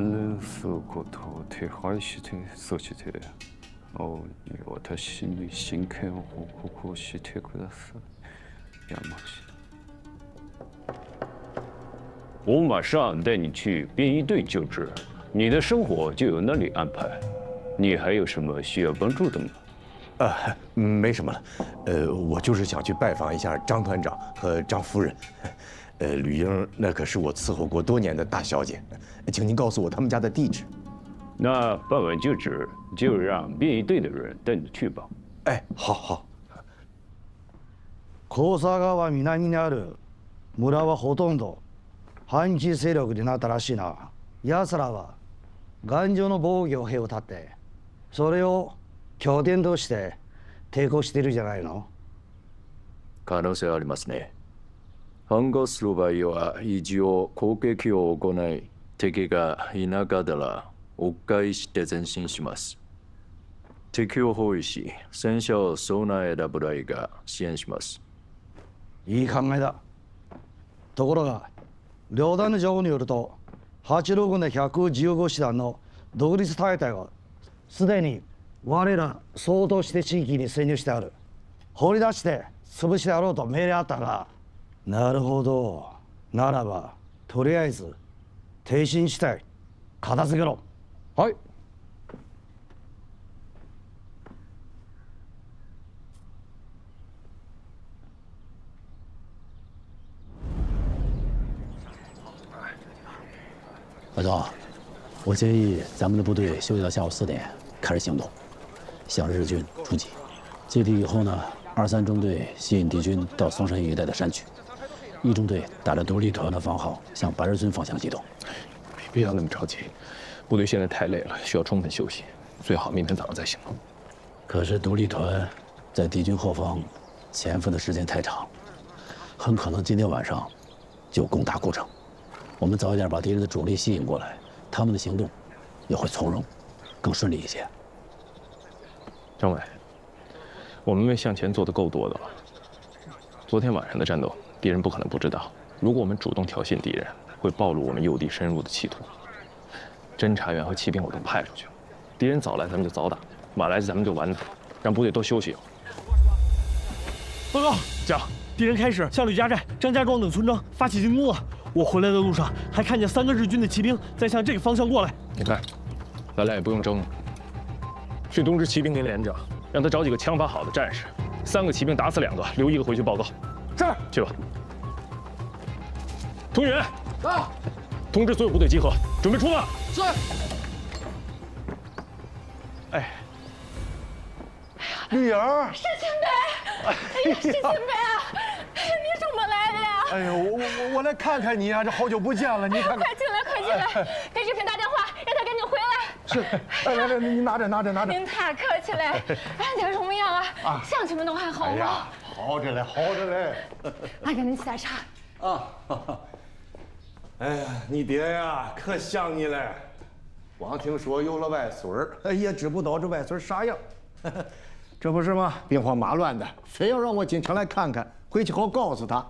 能是骨头退好些退瘦些退，哦，你我他心里心开呼呼呼些退过来是，要么是。我马上带你去便衣队就职，你的生活就由那里安排。你还有什么需要帮助的吗？没什么了。我就是想去拜访一下张团长和张夫人。吕英那可是我伺候过多年的大小姐，请您告诉我他们家的地址。那办完就职，就让便衣队的人带你去吧。哎，好。黄沙川南にある村はほとんど反日勢力になったらしいな。奴らは頑丈の防御兵を立て、それを拠点として抵抗しているじゃないの。可能性ありますね。反抗する場合は一応攻撃を行い、敵がいなかったら迂回して前進します。敵を包囲し、戦車を備えた部隊が支援します。いい考えだ。ところが両団の情報によると、86軍の115師団の独立隊隊はすでに我ら相当して地域に潜入してある。掘り出して潰してやろうと命令あったが。なるほど。ならばとりあえず挺身地帯片付けろ。はい。老赵，我建议咱们的部队休息到下午4点开始行动，向日军出击。接敌以后呢，2、3中队吸引敌军到松山一带的山区，1中队打着独立团的番号向白日村方向机动。别要那么着急，部队现在太累了，需要充分休息，最好明天早上再行动。可是独立团在敌军后方潜伏的时间太长，很可能今天晚上就攻打古城。我们早一点把敌人的主力吸引过来，他们的行动也会从容，更顺利一些。张伟，我们为向前做的够多的了。昨天晚上的战斗，敌人不可能不知道。如果我们主动挑衅敌人，会暴露我们诱敌深入的企图。侦察员和骑兵我都派出去了，敌人早来咱们就早打，晚来咱们就晚打，让部队多休息。报告，讲，敌人开始向吕家寨、张家庄等村庄发起进攻了。我回来的路上还看见3个日军的骑兵在向这个方向过来。你看，咱俩也不用争了，去通知骑兵连连长，让他找几个枪法好的战士，3个骑兵打死2个，留1个回去报告。是，去吧。通远，到，通知所有部队集合，准备出发。是。哎，绿莹，是前辈，哎呀，是前辈啊，你怎么来的呀？哎呦，我来看看你啊，这好久不见了，你看看。快进来，快进来，给志平打电话，让他赶紧回来。是，来，你拿着。您太客气了，俺家什么样啊？乡亲们都还好吗？哎呀，好着嘞。俺给您沏点茶。啊，哎呀，你爹呀，可想你了。光听说有了外孙儿，也知不道这外孙啥样。这不是吗？兵荒马乱的，非要让我进城来看看，回去好告诉他。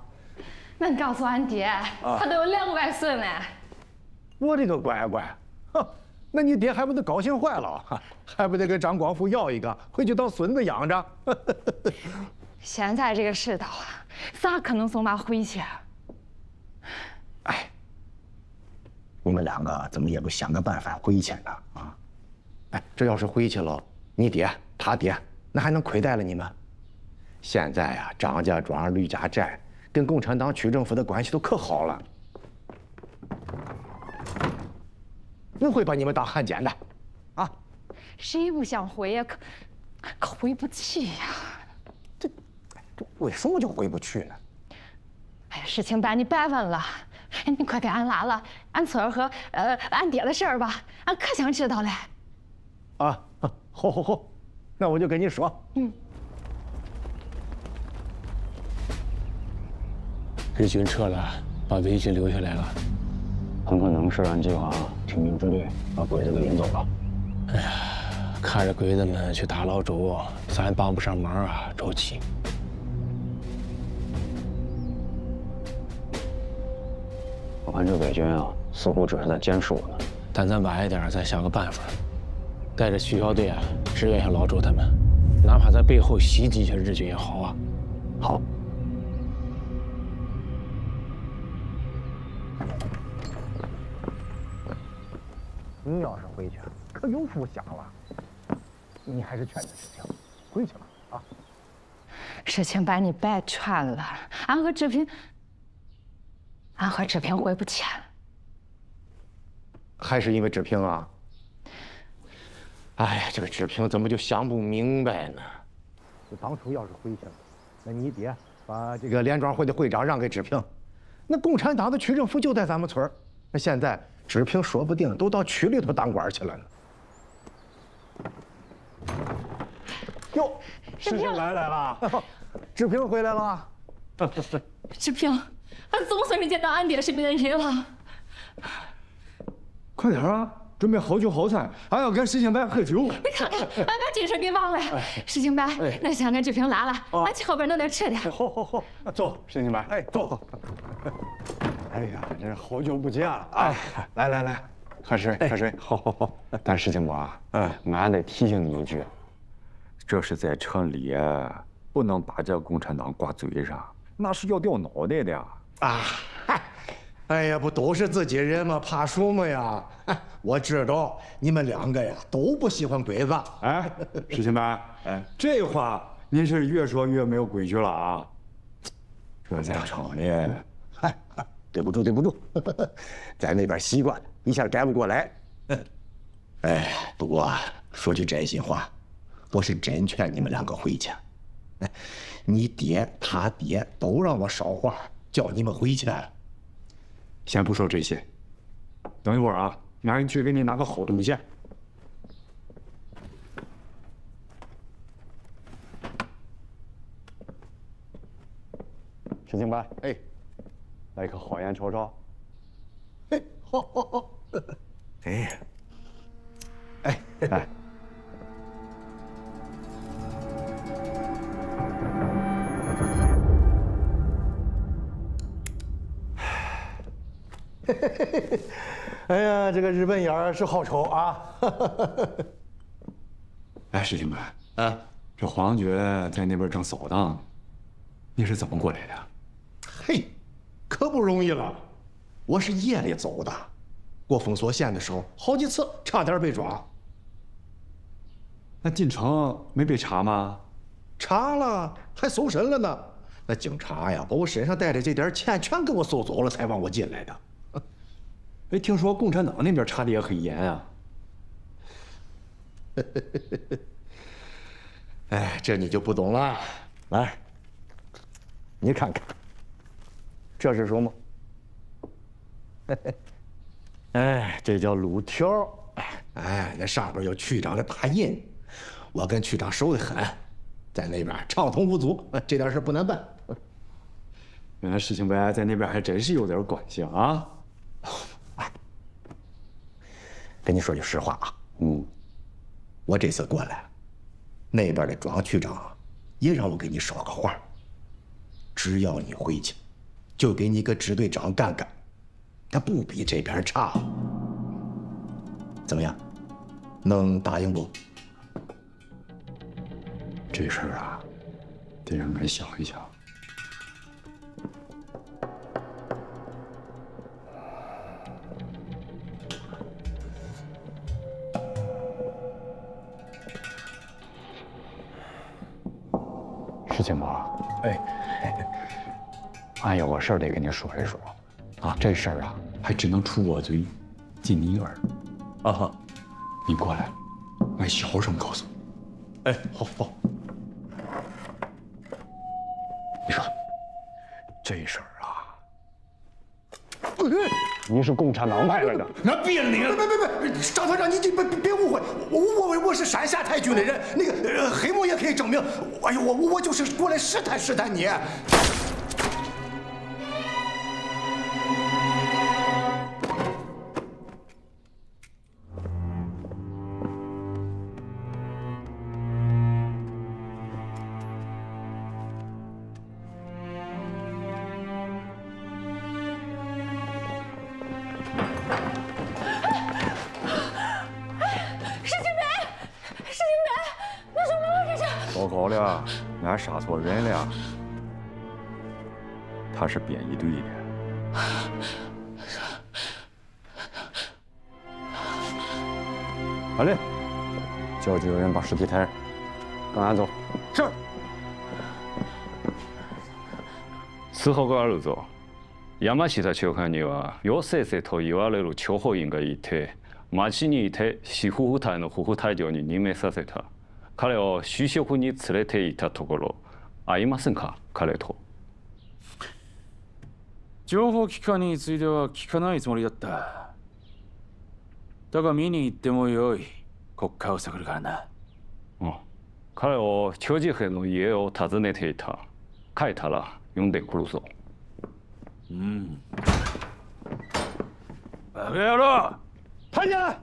那你告诉俺爹，他都有2个外孙呢。我这个乖乖，哼，那你爹还不得高兴坏了？还不得给张光福要一个，回去当孙子养着？现在这个世道啊，咋可能送他回去？哎，你们2个怎么也不想个办法回去呢？啊！哎，这要是回去了，你爹他爹那还能亏待了你们？现在呀，张家庄、吕家寨跟共产党区政府的关系都可好了，不会把你们当汉奸的，啊！谁不想回呀？可回不去呀。这为什么就回不去呢？哎呀，事情把你办完了，你快给俺拉了俺村和俺爹的事儿吧，俺可想知道了。啊，好，那我就跟你说。日军撤了，把伪军留下来了，很可能是按计划挺兵支队把鬼子给领走了。哎呀，看着鬼子们去打老周，咱帮不上忙啊，周琦。我看这伪军啊，似乎只是在监视我们，但咱晚一点再想个办法，带着徐小队啊支援一下老周他们，哪怕在背后袭击一下日军也好啊。好。你要是回去，可有福享了。你还是劝劝志平，回去吧啊。事情把你白劝了，俺和志平回不去了。还是因为志平啊？哎呀，这个志平怎么就想不明白呢？就当初要是回去了，那你爹把这个联庄会的会长让给志平，那共产党的区政府就在咱们村儿，那现在志平说不定都到区里头当官去了呢。哟，事情来了，志平回来了。志平，俺总算是见到俺爹是本人了。快点啊，准备好酒好菜，俺要跟石青白喝酒。你看看，俺把这事给忘了。石青白，那先跟志平拉了，俺去后边弄点吃的。好，走，石青白，走。哎呀，这好久不见了啊！来，喝水。好。但石青伯啊，俺得提醒你一句，这是在城里，不能把这共产党挂嘴上，那是要掉脑袋的呀！啊，哎呀，不都是自己人吗？怕什么呀？我知道你们两个呀都不喜欢鬼子。哎，石青白，这话您是越说越没有规矩了啊！这在城里，对不住，在那边习惯了，一下改不过来。哎，不过说句真心话，我是真劝你们两个回去。你爹他爹都让我捎话，叫你们回去。先不说这些，等一会儿啊，俺去给你拿个好东西。石青白，来颗好烟瞅瞅。好。哎。哎呀，这个日本烟儿是好抽啊！哎，石青白，这皇爵在那边正扫荡，你是怎么过来的？嘿，可不容易了，我是夜里走的，过封锁线的时候，好几次差点被抓。那进城没被查吗？查了，还搜身了呢。那警察呀，把我身上带的这点钱全给我搜走了，才让我进来的。哎，听说共产党那边查的也很严啊。哎，这你就不懂了。来，你看看，这是什么？哎，这叫路条。哎，那上边有区长的大印，我跟区长熟得很，在那边畅通无阻，这点事不难办。原来石青白在那边还真是有点关系啊。跟你说句实话啊，我这次过来，那边的庄区长也让我给你捎个话，只要你回去，就给你个支队长干干，他不比这边差。怎么样？能答应不？这事儿啊，得让俺想一想。石青伯，俺有个事儿得跟你说一说，这事儿啊，还只能出我嘴，进你耳。你过来，俺小声告诉你。好。你说，这事儿啊，你是共产党派来的？那别你了！别！张团长，你别误会，我是山下太军的人，那个黑幕也可以证明。哎呦，我就是过来试探你。了，俺杀错人了。他是编译队的。好嘞，叫几个人把尸体抬上，跟俺走。是。通報があるぞ。山下長官には陽性生と言われる諜報員がいて、町にいて死夫婦隊の夫婦隊長に任命させた。彼を就職に連れていたところ、会いませんか、彼と。情報機関については聞かないつもりだった。だが見に行ってもよい。国家を探るからな。うん。彼を長治兵の家を訪ねていた。帰ったら呼んでくるぞ。うん。バカ野郎！抬起来！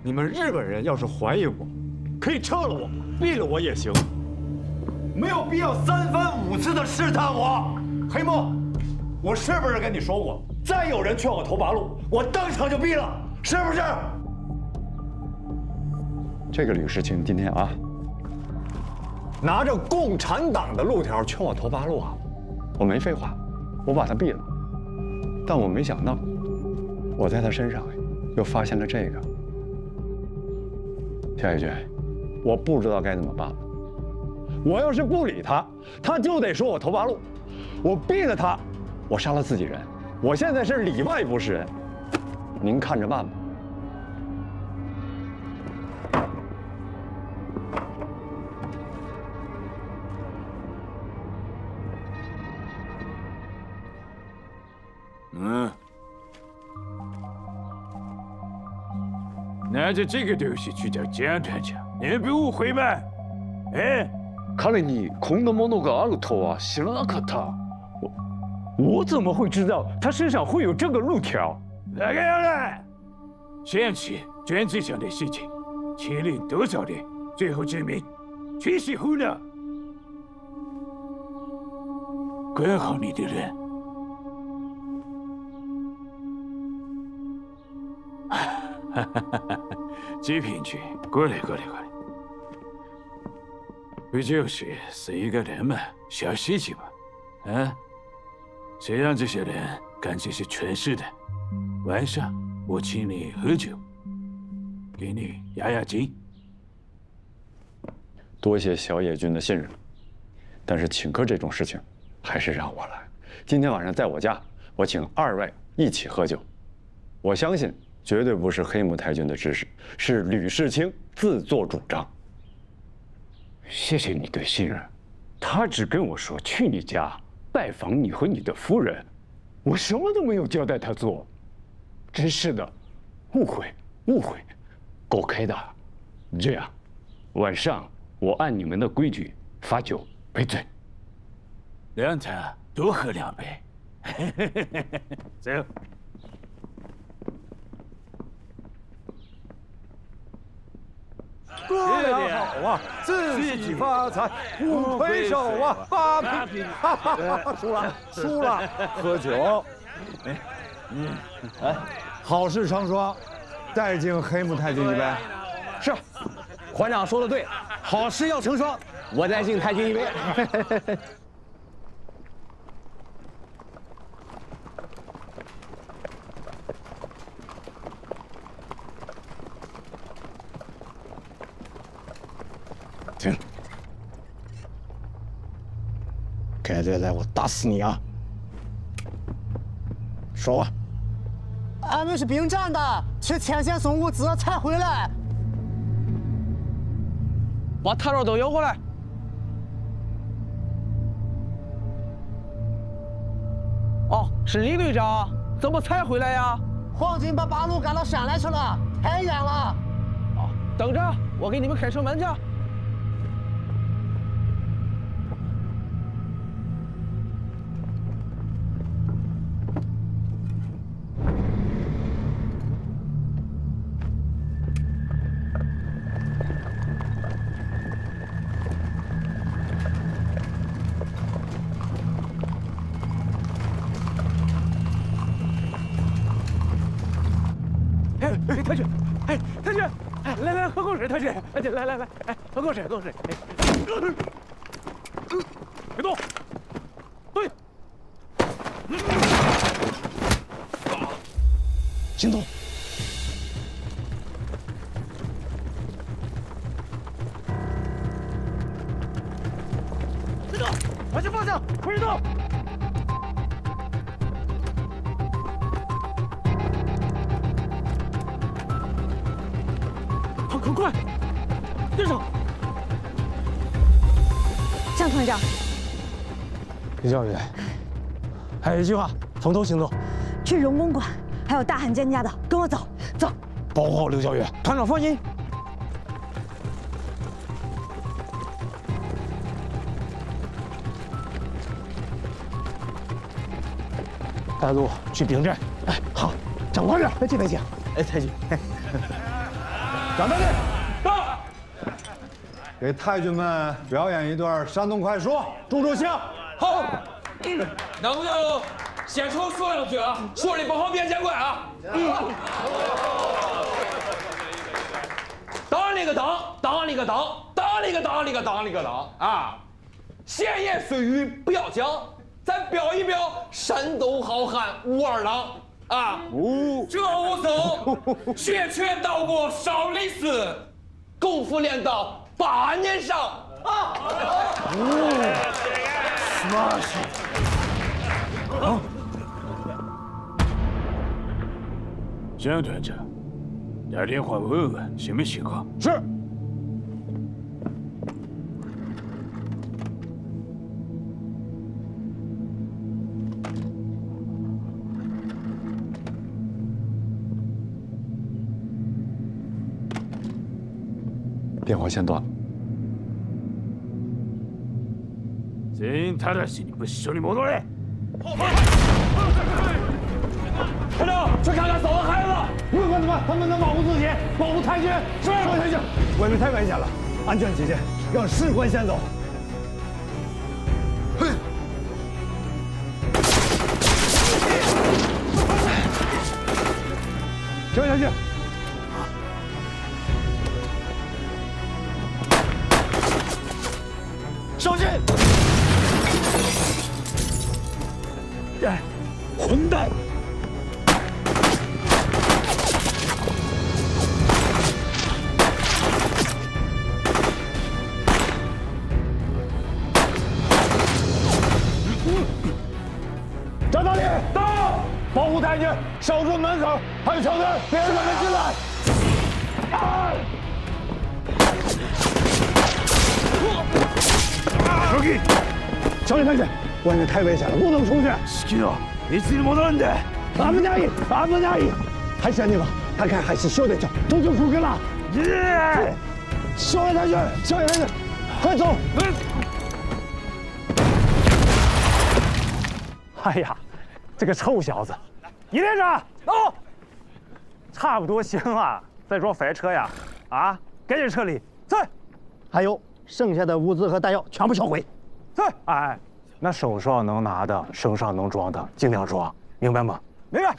你们日本人要是怀疑我，可以撤了我，毙了我也行，没有必要3番5次的试探我。黑木，我是不是跟你说过，再有人劝我投八路，我当场就毙了，是不是？这个吕世清今天啊，拿着共产党的路条劝我投八路啊，我没废话，我把他毙了。但我没想到，我在他身上又发现了这个。田海军，我不知道该怎么办了。我要是不理他，他就得说我投八路；我毙了他，我杀了自己人。我现在是里外不是人，您看着办吧。嗯。拿着这个东西去找江团长，你不误会吗？哎，彼にこんなものがあるとは知らなかった。我怎么会知道他身上会有这个路条？那个样了，想起专职上的事情，牵连多少人，最后证明全是胡闹。管好你的人。极品君，过来，过来，过来。不就是一个人嘛，小事情嘛，啊？谁让这些人干这些蠢事的？晚上我请你喝酒，给你压压惊。多谢小野君的信任，但是请客这种事情，还是让我来。今天晚上在我家，我请2位一起喝酒。我相信。绝对不是黑木太君的指使，是吕世清自作主张。谢谢你的信任，他只跟我说去你家拜访你和你的夫人，我什么都没有交代他做，真是的，误会，误会，狗开的。这样，晚上我按你们的规矩罚酒赔罪，让他多喝2杯。走。哥俩好啊，自己发财，五魁首啊，8平，输了，输了，喝酒。哎，好事成双，再敬黑木太君一杯。是，团长说的对，好事要成双，我再敬太君一杯。停！敢再来，我打死你啊！说吧。俺们是兵站的，去前线送物资才回来。把材料都邮过来。哦，是李队长，怎么才回来呀？皇军把八路赶到山来去了，太远了。哦，等着，我给你们开城门去。哎，太君，哎，来喝口水，太君，哎，来，哎，喝口水。别动，对，行动。别动，完全方向，不许动。快，跟上！向团长，李教员，还有一句话，从头行动。去荣公馆，还有大汉奸家的，跟我走，走。保护好刘教员，团长放心。带路去兵站。哎，好，长官人，别急别急。哎，太君。张大队，到！给太君们表演一段山东快书，助助兴。好，能不能先抽说两句啊？说的不好别见怪啊。当了个当啊！闲言碎语不要讲，咱表一表山东好汉武二郎啊！这武僧学拳到过少林寺，功夫练到8年上啊！好，江团长，打电话问问什么情况？是。电话线断了。全員直ちに部署に戻れ。团长，去看看走的孩子。无论怎么，他们能保护自己，保护太君。是，太君。外面太危险了，安全起见，让士官先走。停下去。小心！哎，混蛋！张大力到，保护太君，守住门口，还有小队，别让他们进来。手机，小李太君，外面太危险了，不能出去。好きだ、いつに戻るんだ。危ない！还是你吧，他看还是小队长，都就出去了。小李太君，快走！哎呀，这个臭小子！一连长，哦，差不多行了，再说飞车呀，啊，赶紧撤离。在，还有剩下的物资和弹药全部销毁。在，哎，那手上能拿的，身上能装的，尽量装，明白吗？明白。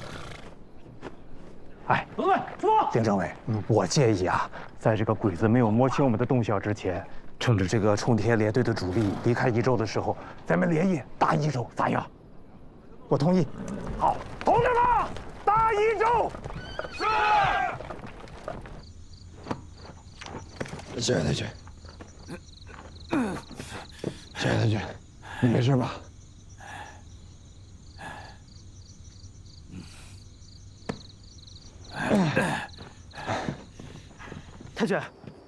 哎，同志们，出发！丁政委，我建议啊，在这个鬼子没有摸清我们的动向之前，趁着这个冲天联队的主力离开益州的时候，咱们连夜打益州，咋样？我同意。好，同志们，打益州！是。谢谢太君。谢谢太君，你没事吧？太君，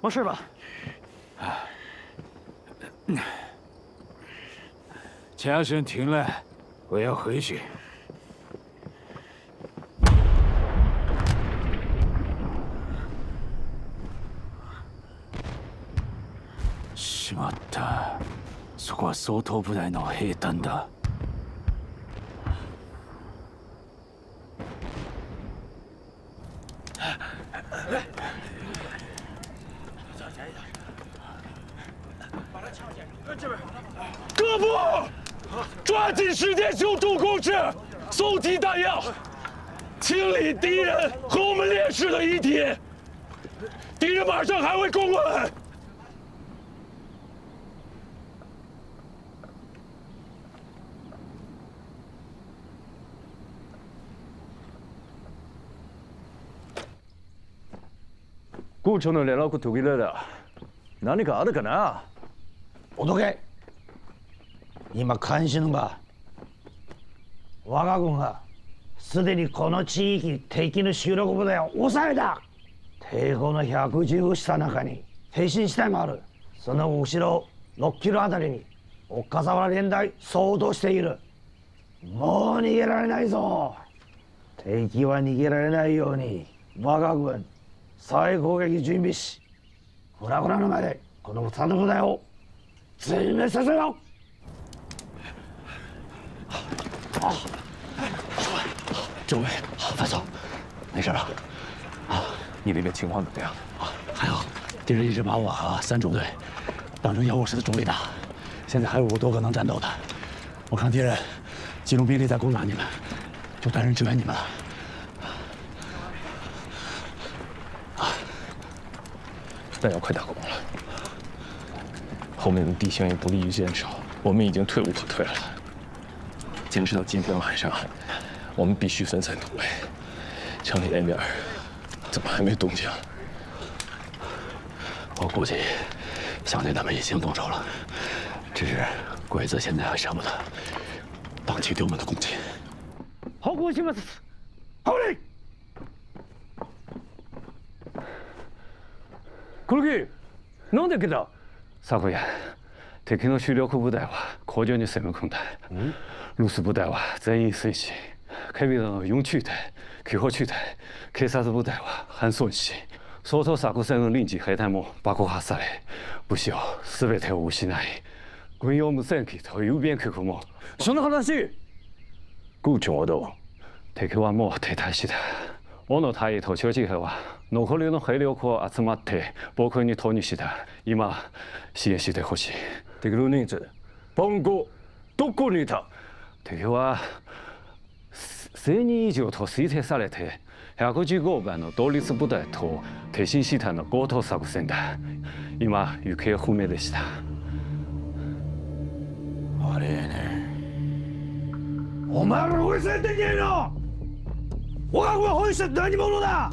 没事吧？枪声停了，我要回去。しまった。そこは総統部隊の兵隊だ。各部，抓紧时间修筑工事，搜集弹药，清理敌人和我们烈士的遗体，敌人马上还会攻来。校長の連絡途切れだ。何かあるかな。おどけ。今監視のが我が軍がすでにこの地域敵の主力部隊を抑えた。抵抗の110した中に挺身地帯もある。その後ろ6キロあたりに岡沢連隊相当している。もう逃げられないぞ。敵は逃げられないように我が軍再攻撃準備し、フラフラの前でこの2の部隊を全滅させろ。政委，范总，没事吧？你那边情况怎么样？还好，敌人一直把我和3中队当成药物室的中立打，现在还有5多个能战斗的。我看敌人集中兵力在攻打你们，就派人支援你们了。弹药快打光了，后面的地形也不利于坚守，我们已经退无可退了。坚持到今天晚上，我们必须分散突围。城里那边怎么还没动静？我估计相对他们已经动手了，只是鬼子现在还舍不得放弃对我们的攻击。保護します。ほれ。黒木、なんで来た？昨夜、敵の主力部隊は工場に攻め込んだ。留守部隊は全員戦死。警備の4中隊、救護中隊、警察部隊は搬送し、総統作戦の臨時兵隊も爆破され、武士を全てを失い、軍用無線機と郵便局も。その話、校長殿、敵はもう撤退した。小野隊と長次兵は残りの兵力を集まって僕に投入した。今、支援してほしい。敵の人数、番号、どこにいた？敵は1000人以上と推定されて、115番の同立部隊と挺身したの強盗作戦だ。今、行方不明でした。あれね。お前ら追いついていけんの？我が軍は本して何者だ？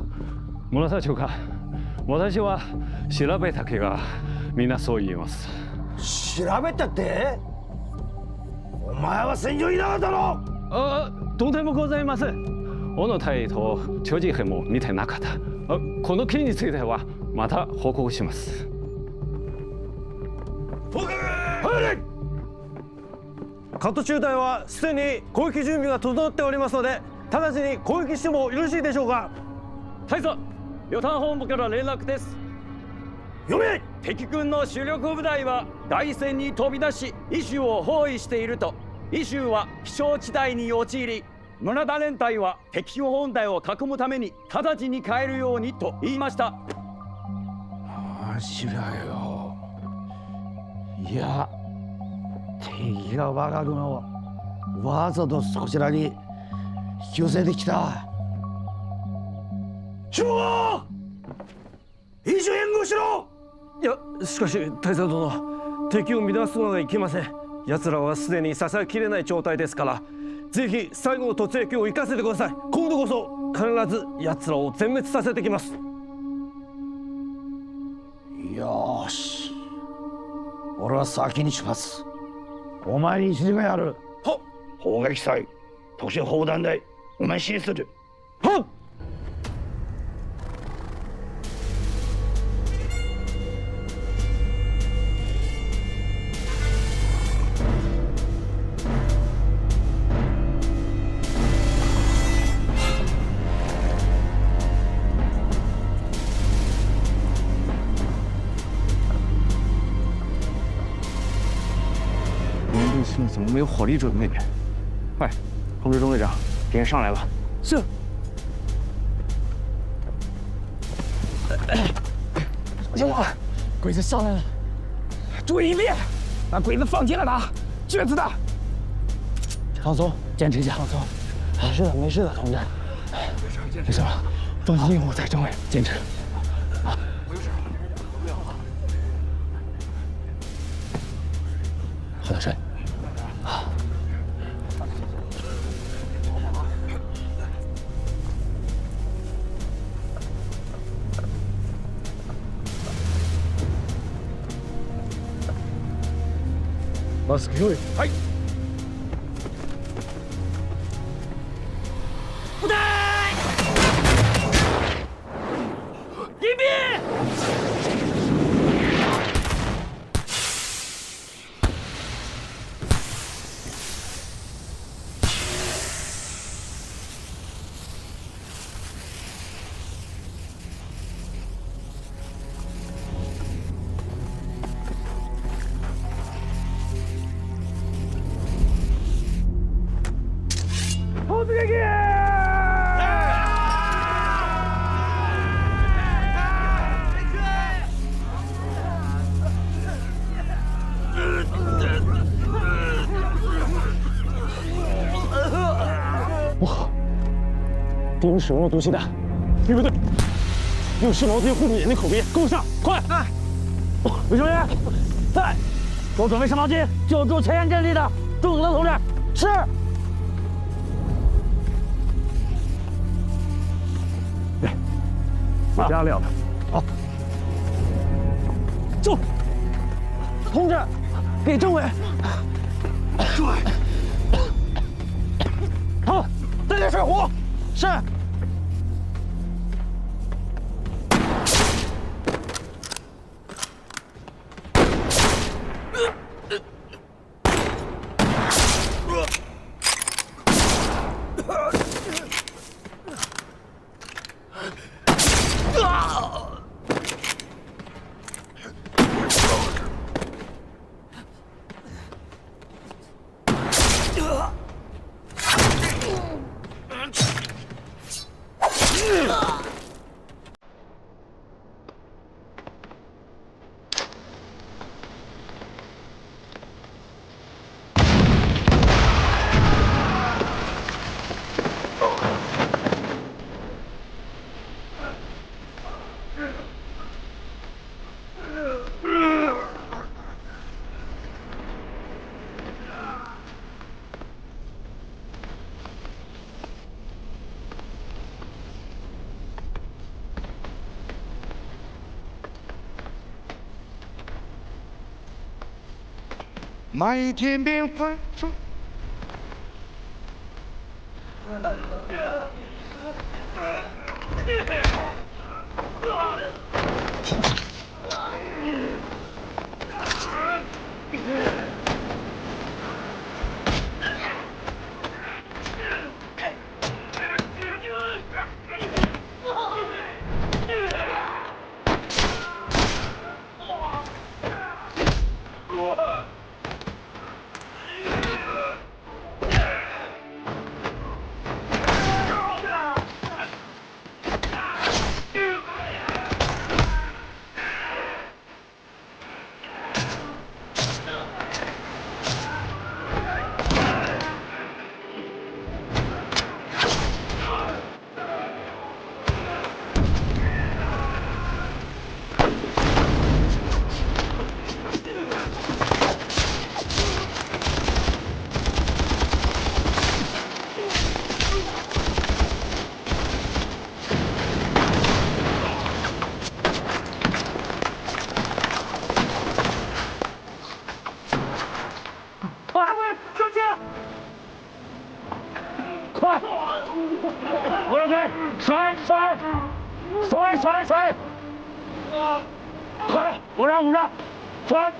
村田長官、私は調べたけがみんなそう言います。調べたって？お前は戦場にいなかったの？とんでもございません。小野隊と長次兵も見てなかった。この件についてはまた報告します。カット中隊はすでに攻撃準備が整っておりますので、直ちに攻撃してもよろしいでしょうか？大佐、予算本部から連絡です。読め！敵軍の主力部隊は大戦に飛び出し、イシュを包囲していると。イシュは飛翔地帯に陥り、村田連隊は敵本隊を囲むために直ちに帰るようにと言いました。マジだよ。いや、敵が我が軍をわざとそちらに引き寄せてきた。長官、イシュ援護しろ！いや、しかし大佐殿、敵を乱すのがいけません。奴らはすでに支えきれない状態ですから、ぜひ最後の突撃を生かせてください。今度こそ必ず奴らを全滅させてきます。よし、俺は先に出発。お前に指示がやる。はっ。砲撃隊、特殊砲弾隊、お前指示する。はっ。怎么没有火力准备？快，通知中队长，敌人上来了。是。小心我，鬼子上来了！注意应变，把鬼子放进来打，瘸子的。放松，坚持一下。放松，没事的，没事的，同志。没事了，放心，我在政委，坚持。マスク用意。はい。不带。迎宾。突撃！不好，敌人使用了毒气弹，预备队用湿毛巾护住眼睛口鼻，跟我上，快！卫生员在，给我准备湿毛巾，救助前沿阵地的朱子德同志。是。加料的。好。走。同志，给政委。对。好，带点水壶。是。满天边飞出。我让开，甩！快，我让，甩！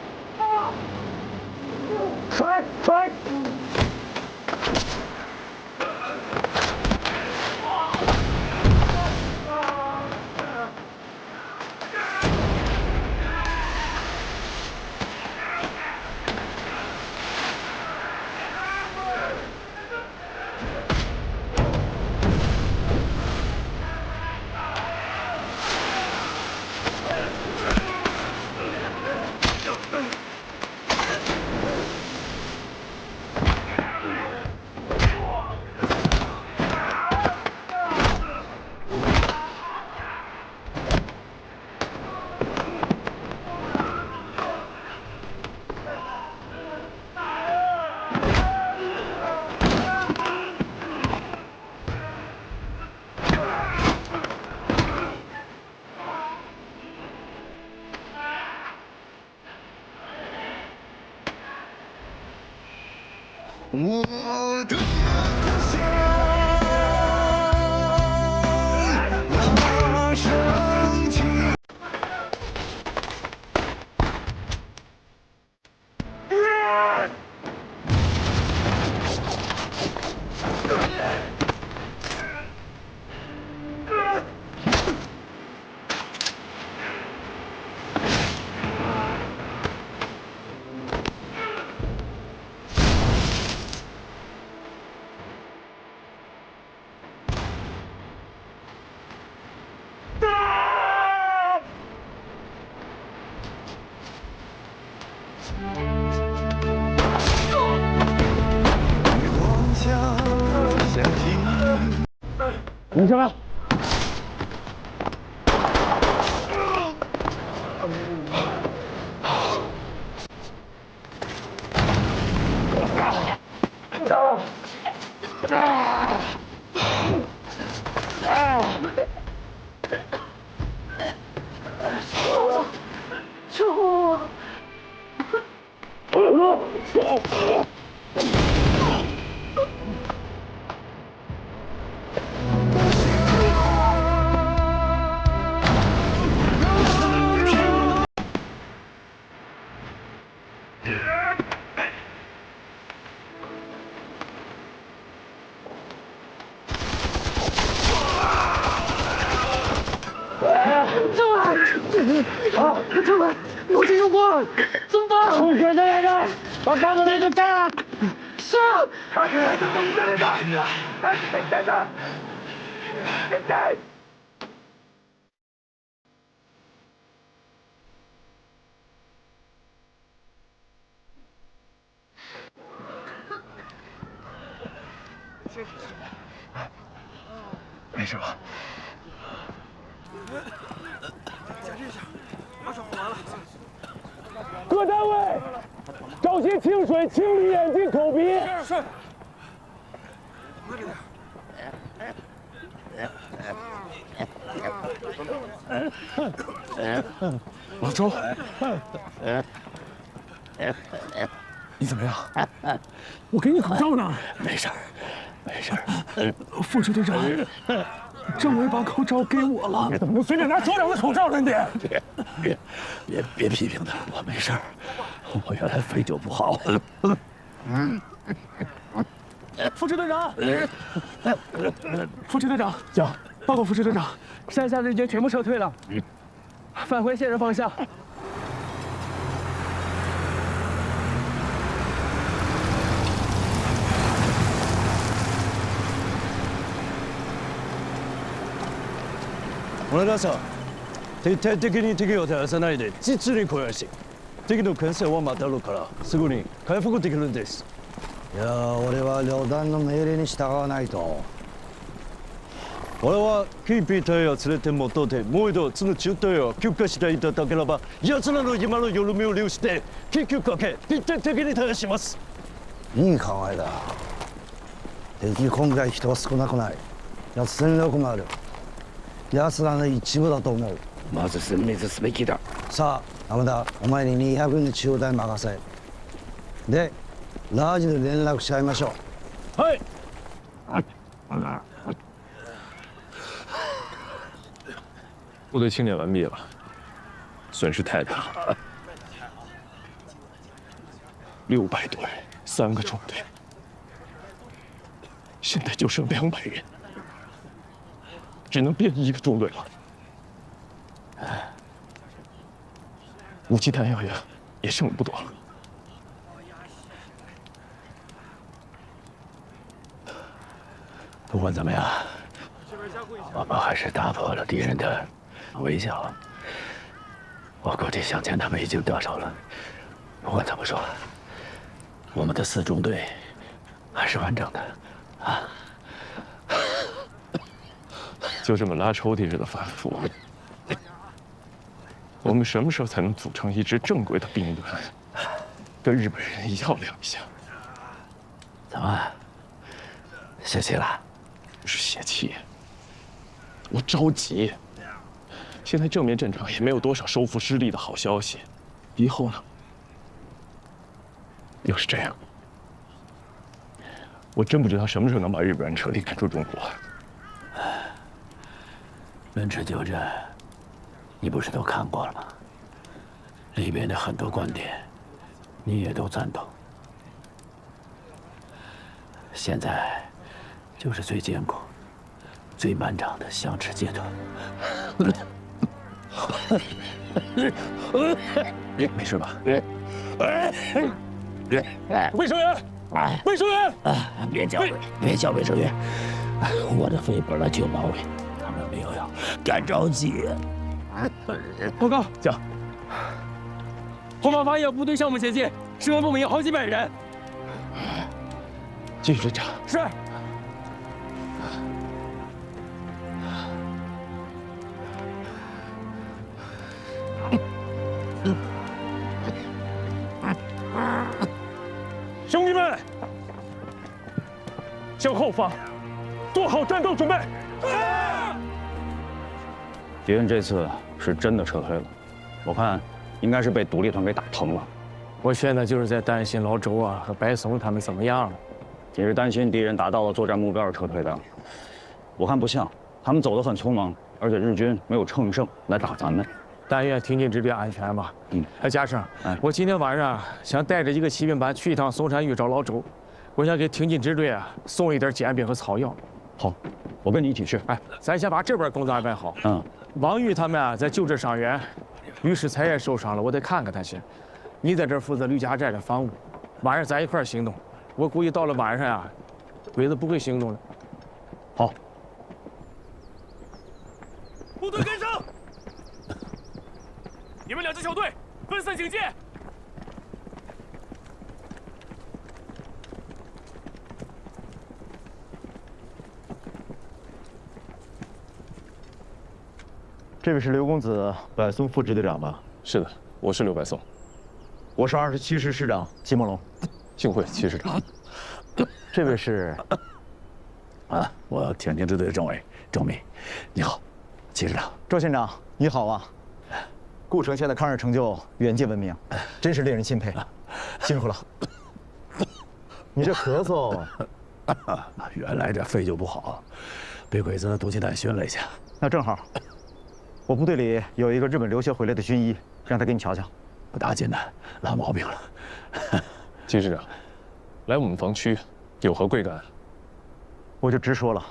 我的心那深情。你什么？政委，有这有光，怎么办？出血的来人，把刚才那个带来。是。他是怎么来的？他是谁带的？谁带？没事吧？各单位，找些清水清理眼睛、口鼻。是。老周，你怎么样？我给你口罩呢。没事儿，没事儿。副支队长，政委把口罩给我了，怎么能随便拿所长的口罩呢？你别批评他，我没事儿，我原来肺就不好。副支队长，副支队长，讲，报告副支队长，山下日军全部撤退了，返回现任方向。お願いします。徹底的に敵を照らさないで実に小し、敵の牽制は待たるからすぐに回復できるんです。いや俺は旅団の命令に従わないと。俺はキーピー隊を連れて戻ってもう一度その中隊を休暇していただければ奴らの今の緩みを利用して緊急かけ徹底的に対応します。いい考えだ。敵今回人は少なくない。やつ戦力もある。奴らの一部だと思う。まず殲滅すべきだ。さあ山田、お前に200の中隊任せ。でラージで連絡し合いましょう。はい。部队清点完毕了，损失太大了，600多人，3个中队，现在就剩200人，只能编1个中队了。武器弹药也剩不多了。不管怎么样，我们还是打破了敌人的围剿。我估计向前他们已经得手了。不管怎么说，我们的4中队还是完整的啊！就这么拉抽屉似的反复，我们什么时候才能组成一支正规的兵团，跟日本人一较量一下？怎么，泄气了？不是泄气，我着急。现在正面战场也没有多少收复失地的好消息，以后呢，又是这样。我真不知道什么时候能把日本人彻底赶出中国。滇池旧镇，你不是都看过了吗？里边的很多观点，你也都赞同。现在就是最艰苦、最漫长的相持阶段。没事吧？卫生员，卫生员，别叫卫生员，我的肺本来就毛病，他们没有药，干着急。报告，讲。后方发现部队项目前进，声援不明，好几百人。继续追查。是。兄弟们，向后方做好战斗准备。敌人这次是真的撤退了，我看应该是被独立团给打疼了。我现在就是在担心老周啊和白松他们怎么样了。你是担心敌人达到了作战目标而撤退的？我看不像，他们走得很匆忙，而且日军没有乘胜来打咱们。但愿挺进这边安全吧。嘉生，我今天晚上想带着一个骑兵班去一趟松山峪找老周，我想给挺进支队啊送一点煎饼和草药。好，我跟你一起去。咱先把这边工作安排好。王玉他们啊在救治伤员，于世才也受伤了，我得看看他先。你在这儿负责吕家寨的防务，晚上咱一块儿行动。我估计到了晚上呀，鬼子不会行动了。好。部队跟上！你们2支小队分散警戒。这位是刘公子柏松副支队长吧？是的，我是刘柏松。我是27师师长季梦龙。幸会戚师长。这位是我挺进支队的政委周密，你好，戚师长。周县长你好啊！顾城县的抗日成就远近闻名，真是令人钦佩，辛苦了。你这咳嗽，原来这肺就不好，被鬼子毒气弹熏了一下。那正好，我部队里有一个日本留学回来的军医，让他给你瞧瞧。不大艰难，拉毛病了。戚师长，来我们防区有何贵干？我就直说了，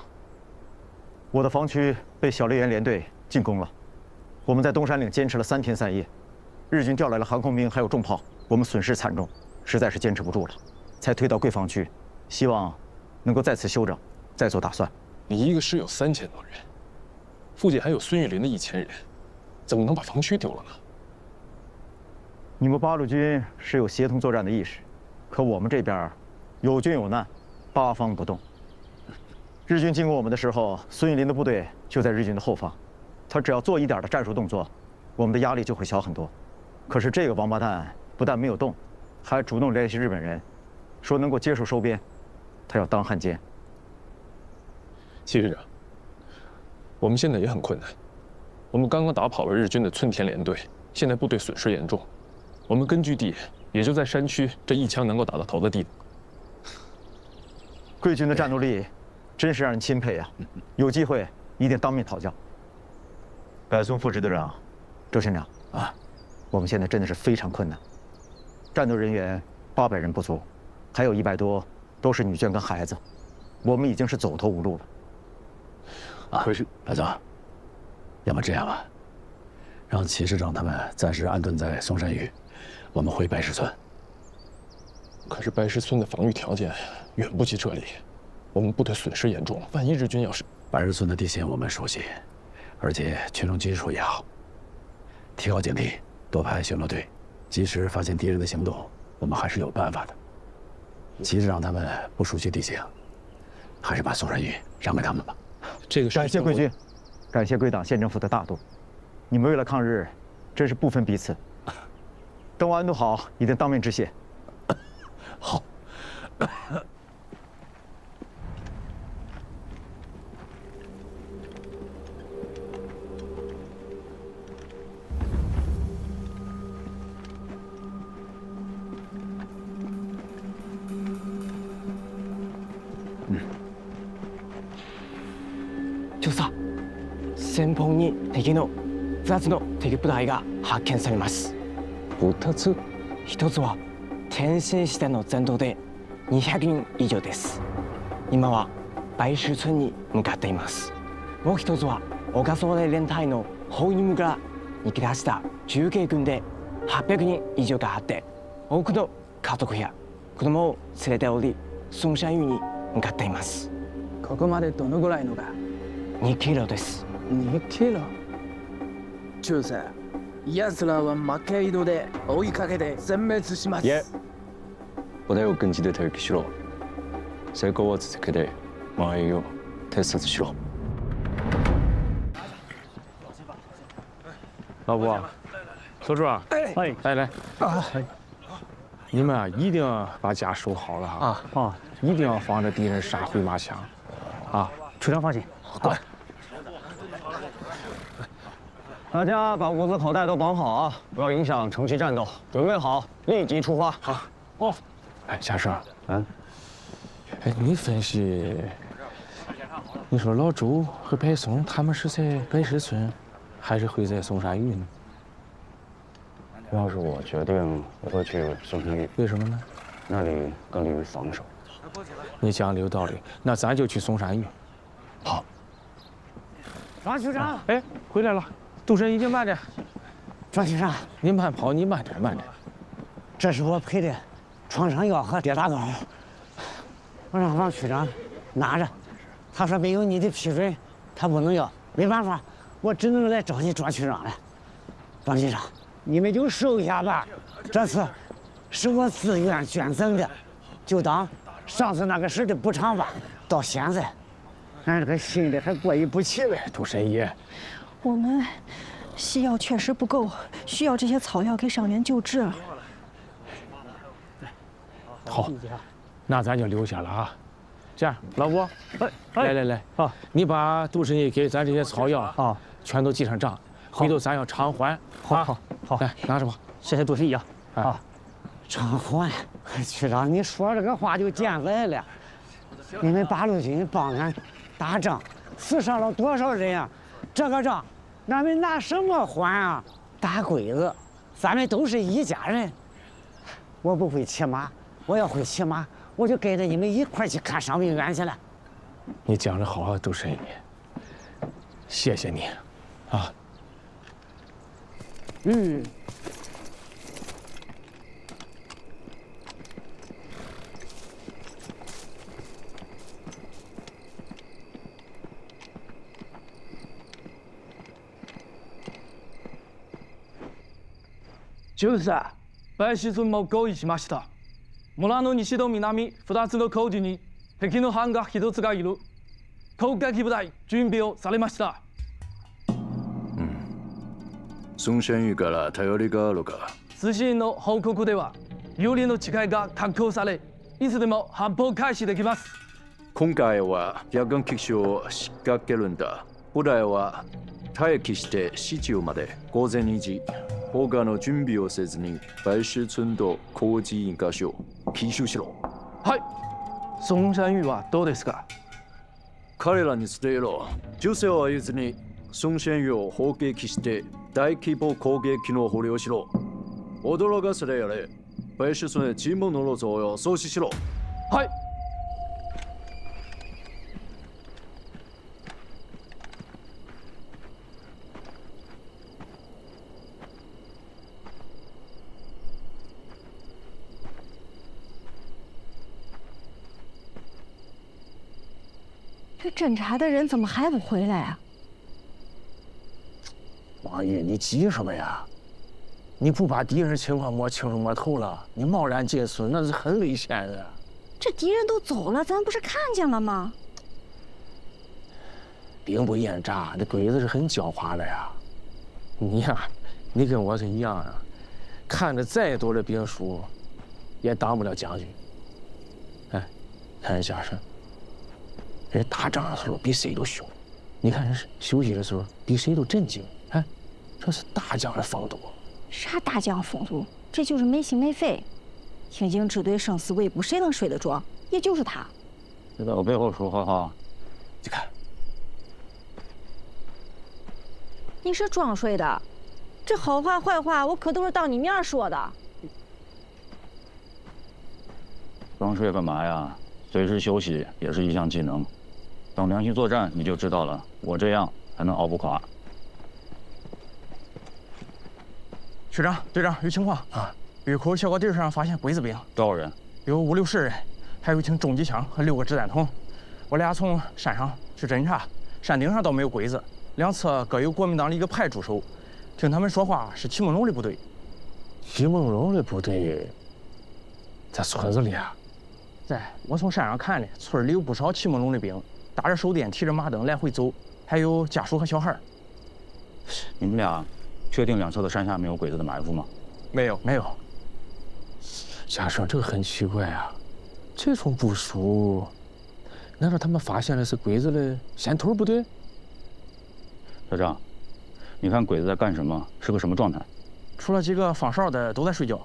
我的防区被小笠原联队进攻了，我们在东山岭坚持了3天3夜，日军调来了航空兵还有重炮，我们损失惨重，实在是坚持不住了，才退到贵防区，希望能够在此休整，再做打算。你一个师有3000多人，附近还有孙玉林的1000人，怎么能把防区丢了呢？你们八路军是有协同作战的意识，可我们这边有军有难，8方不动。日军进攻我们的时候，孙玉林的部队就在日军的后方，他只要做一点的战术动作，我们的压力就会小很多。可是这个王八蛋不但没有动，还主动联系日本人，说能够接受收编，他要当汉奸。戚师长，我们现在也很困难，我们刚刚打跑了日军的村田联队，现在部队损失严重。我们根据地也就在山区这一枪能够打到头的地方。贵军的战斗力真是让人钦佩啊！有机会一定当面讨教。柏松副支队长，周县长我们现在真的是非常困难，战斗人员800人不足，还有100多都是女眷跟孩子，我们已经是走投无路了。可是白总，要么这样吧，让戚师长他们暂时安顿在松山峪，我们回白石村。可是白石村的防御条件远不及这里，我们部队损失严重，万一日军要是……白石村的地形我们熟悉，而且群众基础也好，提高警惕，多派巡逻队，及时发现敌人的行动，我们还是有办法的。戚师长他们不熟悉地形，还是把松山峪让给他们吧。这个感谢贵军，感谢贵党县政府的大度，你们为了抗日，真是不分彼此。等我安顿好，一定当面致谢。好。前方に敵の2つの敵部隊が発見されます。2つ1つは前進しての戦闘で200人以上です。今は白石村に向かっています。もう1つは小笠原連隊の包囲村から逃げ出した中継軍で800人以上があって多くの家族や子供を連れており孫山湯に向かっています。ここまでどのぐらいのか2キロです。2キロ中佐、奴らは負け色で追いかけて殲滅します。いえ、部隊を軍事で待機しろ。成功を続けて周りを偵察しろ。老伯，小朱啊，来，你们啊一定要把家守好了哈，一定要防着敌人杀回马枪，啊，处长放心，好。大家把物资口袋都绑好啊，不要影响城区战斗。准备好，立即出发。好。哦，哎，夏生，哎，你分析，你说老周和白松他们是在白石村，还是会在松山峪呢？要是我决定，我会去松山峪。为什么呢？那里更利于防守。你讲的有道理，那咱就去松山峪。好。张局长，哎，回来了。杜神已经慢着。张局长，你慢跑，你慢点，慢点。这是我配的创伤药和跌打膏，我让王区长拿着。他说没有你的批准，他不能要。没办法，我只能来找你庄区长了。王局长，你们就收下吧。这次是我自愿捐赠的，就当上次那个事的补偿吧。到现在，俺这个心里还过意不去嘞。杜神医，我们西药确实不够，需要这些草药给伤员救治。好，那咱就留下了啊。这样，老吴，来，啊，你把杜神医给咱这些草药啊，全都记上账，回头咱要偿还。好，来拿着吧。谢谢杜神医啊。啊，偿还，区长，你说这个话就见外了。你们八路军帮俺打仗，死伤了多少人啊？这个账，俺们拿什么还啊？大鬼子，咱们都是一家人。我不会骑马，我要会骑马，我就跟着你们一块去看伤病员去了。你讲得好啊，杜神医，谢谢你，啊。中佐、白石村も合意しました。村の西と南2つの工事に敵の班が1つがいる。攻撃部隊準備をされました。孫山峪から頼りがあるか。通信の報告では有利の違いが確保され、いつでも発砲開始できます。今回は夜間基地を仕掛けるんだ。部隊は待機して市中まで午前2時。他の準備をせずに白石村と工事1箇所奇襲しろ。はい。孫山峪はどうですか。彼らに伝えろ。女性は言ずに孫山峪を砲撃して大規模攻撃の捕虜をしろ。驚かせてやれ。白石村へ尋問の路上を阻止しろ。はい。这侦察的人怎么还不回来啊？王爷，你急什么呀？你不把敌人情况摸清楚摸透了，你贸然进村那是很危险的。这敌人都走了，咱不是看见了吗？兵不厌诈，这鬼子是很狡猾的呀。你呀，你跟我是一样的，看着再多的兵书，也当不了将军。哎，看人家是。人打仗的时候比谁都凶，你看人休息的时候比谁都镇静，哎，这是大将的风度。啥大将风度？这就是没心没肺。听经支队生死未卜，谁能睡得着？也就是他。别在我背后说话哈！你看，你是装睡的，这好话坏话我可都是当你面说的。装睡干嘛呀？随时休息也是一项技能。等良心作战你就知道了，我这样才能熬不垮。学长、队长，有情况啊！峪口小高地上发现鬼子兵，多少人？有5、60人，还有一挺重机枪和6个子弹筒。我俩从山上去侦察，山顶上倒没有鬼子，两侧各有国民党的一个排驻守。听他们说话是齐梦龙的部队。齐梦龙的部队在村子里啊？在，我从山上看的，村里有不少齐梦龙的兵，打着手电，提着马灯来回走，还有家属和小孩。你们俩确定两侧的山下没有鬼子的埋伏吗？没有，没有。家生，这个很奇怪啊，这种部署，难道他们发现的是鬼子的先头部队？小张，你看鬼子在干什么？是个什么状态？除了几个放哨的都在睡觉。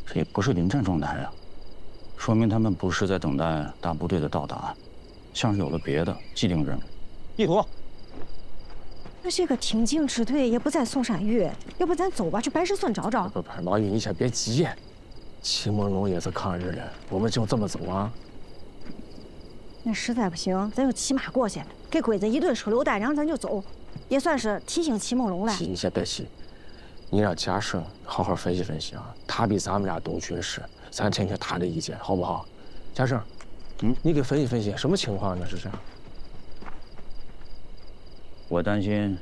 这也不是临战状态啊，说明他们不是在等待大部队的到达，像是有了别的既定任务。地图。那这个挺进支队也不在松山峪，要不咱走吧，去白石村找找。不，老于，你先别急。齐梦龙也是抗日的，我们就这么走啊？那实在不行，咱就骑马过去，给鬼子一顿手榴弹，然后咱就走，也算是提醒齐梦龙了。你先别急，你让家生好好分析分析啊，他比咱们俩懂军事，咱听听他的意见，好不好？家生，你给分析分析，什么情况呢？这是？我担心，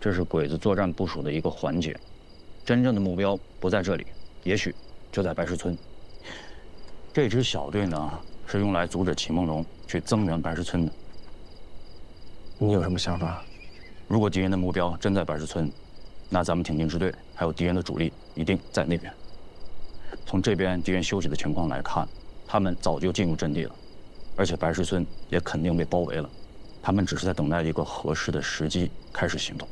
这是鬼子作战部署的一个环节，真正的目标不在这里，也许就在白石村。这支小队呢，是用来阻止齐梦龙去增援白石村的。你有什么想法？如果敌人的目标真在白石村，那咱们挺进支队还有敌人的主力一定在那边。从这边敌人休息的情况来看，他们早就进入阵地了，而且白石村也肯定被包围了。他们只是在等待一个合适的时机开始行动。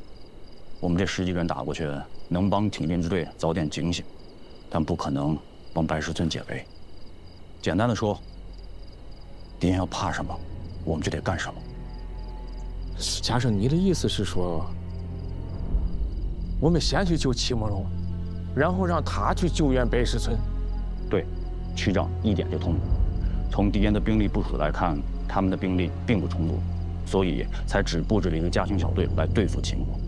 我们这10几个人打过去，能帮挺进支队早点警醒，但不可能帮白石村解围。简单的说，敌人要怕什么，我们就得干什么。家生，你的意思是说，我们先去救齐梦龙，然后让他去救援白石村？对，区长一点就通。从敌人的兵力部署来看，他们的兵力并不充足，所以才只布置了一个加强小队来对付齐梦龙。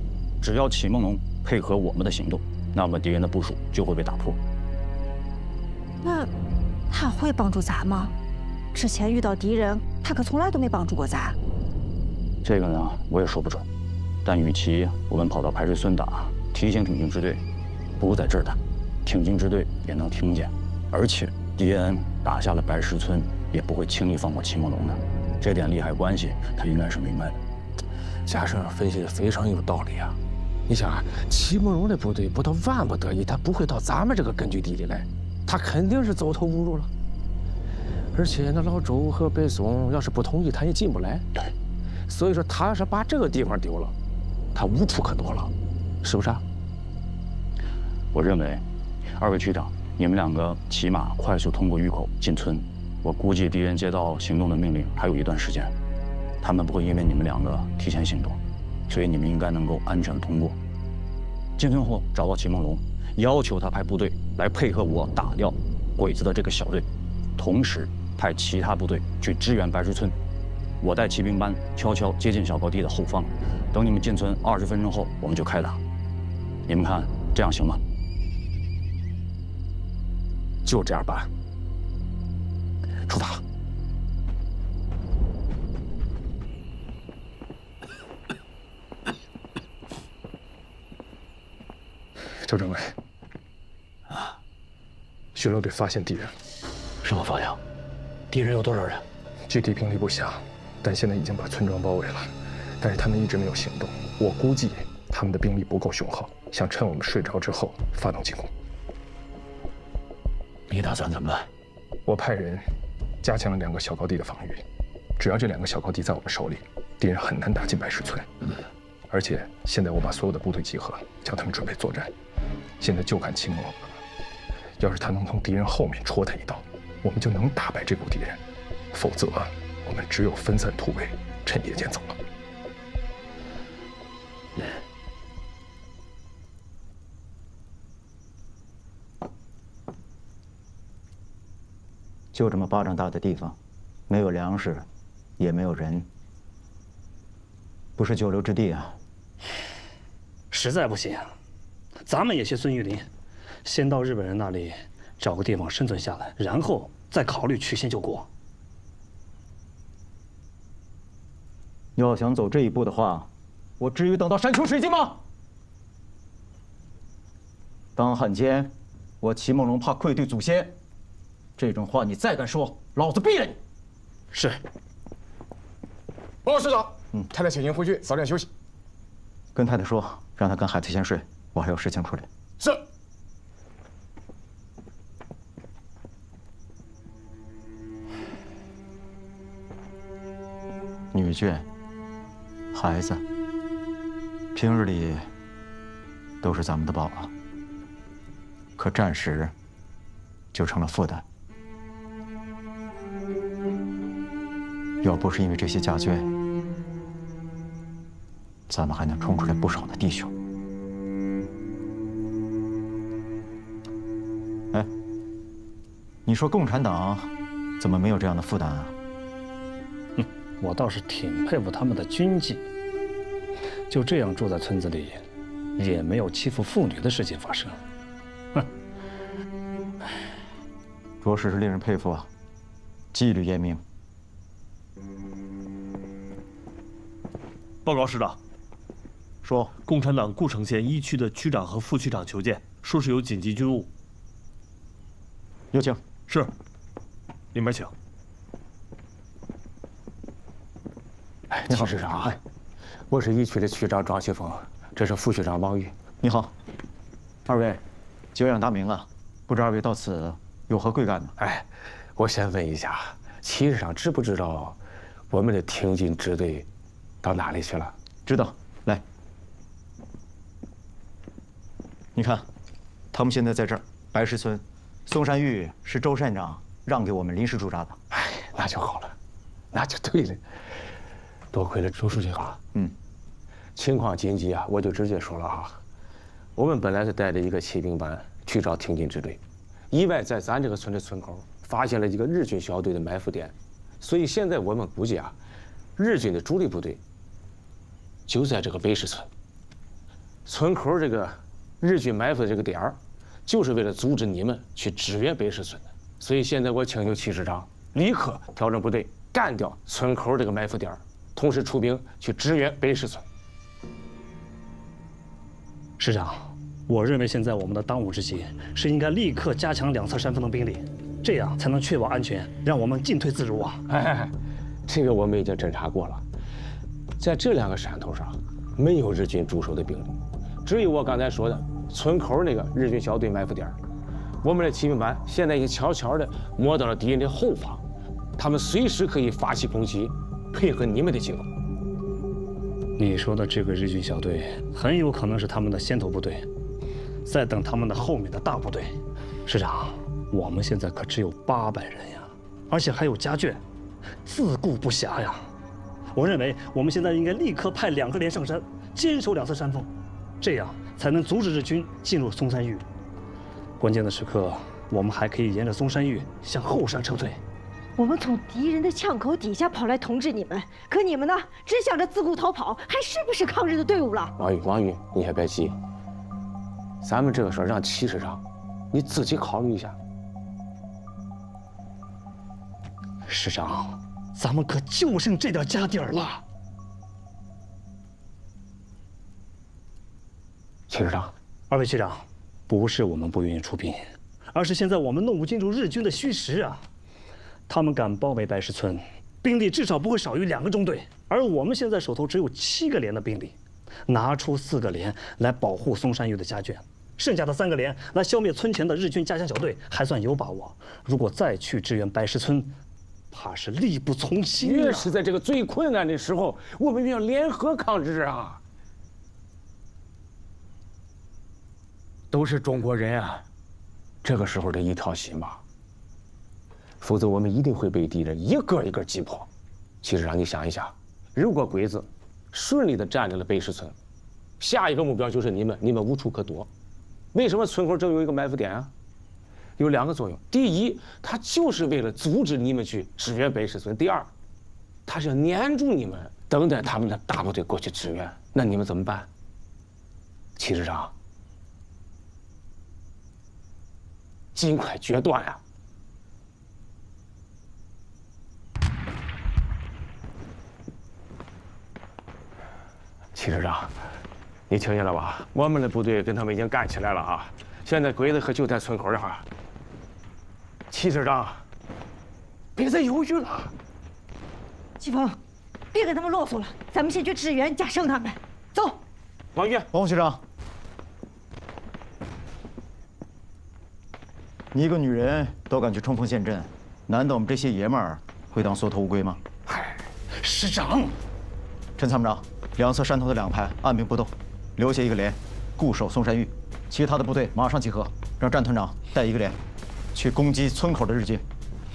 只要齐梦龙配合我们的行动，那么敌人的部署就会被打破。那他会帮助咱吗？之前遇到敌人，他可从来都没帮助过咱。这个呢，我也说不准。但与其我们跑到白石村打，提醒挺进支队，不如在这儿打，挺进支队也能听见。而且敌人打下了白石村，也不会轻易放过齐梦龙的。这点利害关系，他应该是明白的。家生分析的非常有道理啊！你想啊，齐梦龙的部队不到万不得已，他不会到咱们这个根据地里来，他肯定是走投无路了。而且那老周和白松要是不同意，他也进不来。对，所以说他要是把这个地方丢了，他无处可躲了，是不是啊？我认为，2位区长，你们2个骑马快速通过峪口进村。我估计敌人接到行动的命令还有一段时间，他们不会因为你们2个提前行动，所以你们应该能够安全通过。进村后找到齐梦龙，要求他派部队来配合我打掉鬼子的这个小队，同时派其他部队去支援白石村。我带骑兵班悄悄接近小高地的后方，等你们进村20分钟后，我们就开打。你们看这样行吗？就这样办。出发！周政委，巡逻队发现敌人。什么方向？敌人有多少人？具体兵力不详，但现在已经把村庄包围了。但是他们一直没有行动，我估计他们的兵力不够雄厚，想趁我们睡着之后发动进攻。你打算怎么办？我派人加强了2个小高地的防御，只要这2个小高地在我们手里，敌人很难打进白石村。而且现在我把所有的部队集合，叫他们准备作战。现在就看齐梦龙了，要是他能从敌人后面戳他一刀，我们就能打败这股敌人；否则，我们只有分散突围，趁夜间走了。就这么巴掌大的地方，没有粮食，也没有人，不是久留之地啊。实在不行，咱们也学孙玉林，先到日本人那里找个地方生存下来，然后再考虑曲线救国。要想走这一步的话，我至于等到山穷水尽吗？当汉奸，我齐梦龙怕愧对祖先，这种话你再敢说，老子毙了你！是。报告师长，太太请您回去早点休息。跟太太说，让她跟孩子先睡，我还有事情处理。是。女眷、孩子，平日里都是咱们的宝啊，可战时就成了负担。要不是因为这些家眷，咱们还能冲出来不少的弟兄。哎，你说共产党怎么没有这样的负担啊？我倒是挺佩服他们的军纪，就这样住在村子里，也没有欺负妇女的事情发生。哼，着实是令人佩服啊，纪律严明。报告师长，说共产党故城县1区的区长和副区长求见，说是有紧急军务。有请。是，里面请。哎，齐市长，我是1区的区长庄旭峰，这是副区长王宇。你好，二位久仰大名啊，不知二位到此有何贵干呢？哎，我先问一下，齐市长知不知道我们的挺进支队到哪里去了？知道，来，你看，他们现在在这儿，白石村，松山峪是周县长让给我们临时驻扎的。哎，那就好了，那就对了。多亏了周书记啊。情况紧急啊，我就直接说了啊。我们本来是带着一个骑兵班去找挺进支队，意外在咱这个村的村口发现了一个日军小队的埋伏点，所以现在我们估计啊，日军的主力部队就在这个北石村。村口这个日军埋伏的这个点儿，就是为了阻止你们去支援北石村的。所以现在我请求齐市长立刻调整部队，干掉村口这个埋伏点儿，同时出兵去支援北石村。师长，我认为现在我们的当务之急是应该立刻加强两侧山峰的兵力，这样才能确保安全，让我们进退自如啊！哎，这个我们已经侦查过了，在这2个山头上没有日军驻守的兵力，只有我刚才说的村口那个日军小队埋伏点。我们的骑兵班现在已经悄悄地摸到了敌人的后方，他们随时可以发起攻击，配合你们的进攻。你说的这个日军小队很有可能是他们的先头部队，在等他们的后面的大部队。师长，我们现在可只有800人呀，而且还有家眷，自顾不暇呀。我认为我们现在应该立刻派2个连上山，坚守两侧山峰，这样才能阻止日军进入松山峪。关键的时刻，我们还可以沿着松山峪向后山撤退。我们从敌人的枪口底下跑来统治你们，可你们呢，只想着自顾逃跑，还是不是抗日的队伍了？王宇，你还别急，咱们这个事儿让齐市长你自己考虑一下。师长，咱们可就剩这点家底儿了。齐市长，二位区长，不是我们不愿意出兵，而是现在我们弄不清楚日军的虚实啊。他们敢包围白石村，兵力至少不会少于2个中队，而我们现在手头只有7个连的兵力，拿出4个连来保护松山峪的家眷，剩下的3个连来消灭村前的日军加强小队，还算有把握。如果再去支援白石村，怕是力不从心啊！越是在这个最困难的时候，我们要联合抗日啊！都是中国人啊，这个时候得一条心吧。否则我们一定会被敌人一个一个击破。其实让你想一想，如果鬼子顺利地占领了北石村，下一个目标就是你们无处可躲。为什么村口正有一个埋伏点啊？有2个作用：第一，它就是为了阻止你们去支援白石村；第二，它是要黏住你们，等待他们的大部队过去支援。那你们怎么办？戚师长，尽快决断呀！戚师长，你听见了吧？我们的部队跟他们已经干起来了啊！现在鬼子可就在村口这儿。戚师长，别再犹豫了。季风，别跟他们啰嗦了，咱们先去支援加胜他们。走。王岳，王副学长，你一个女人都敢去冲锋陷阵，难道我们这些爷们儿会当缩头乌龟吗？嗨，师长。陈参谋长，两侧山头的2排按兵不动，留下1个连固守松山峪，其他的部队马上集合，让战团长带1个连去攻击村口的日军，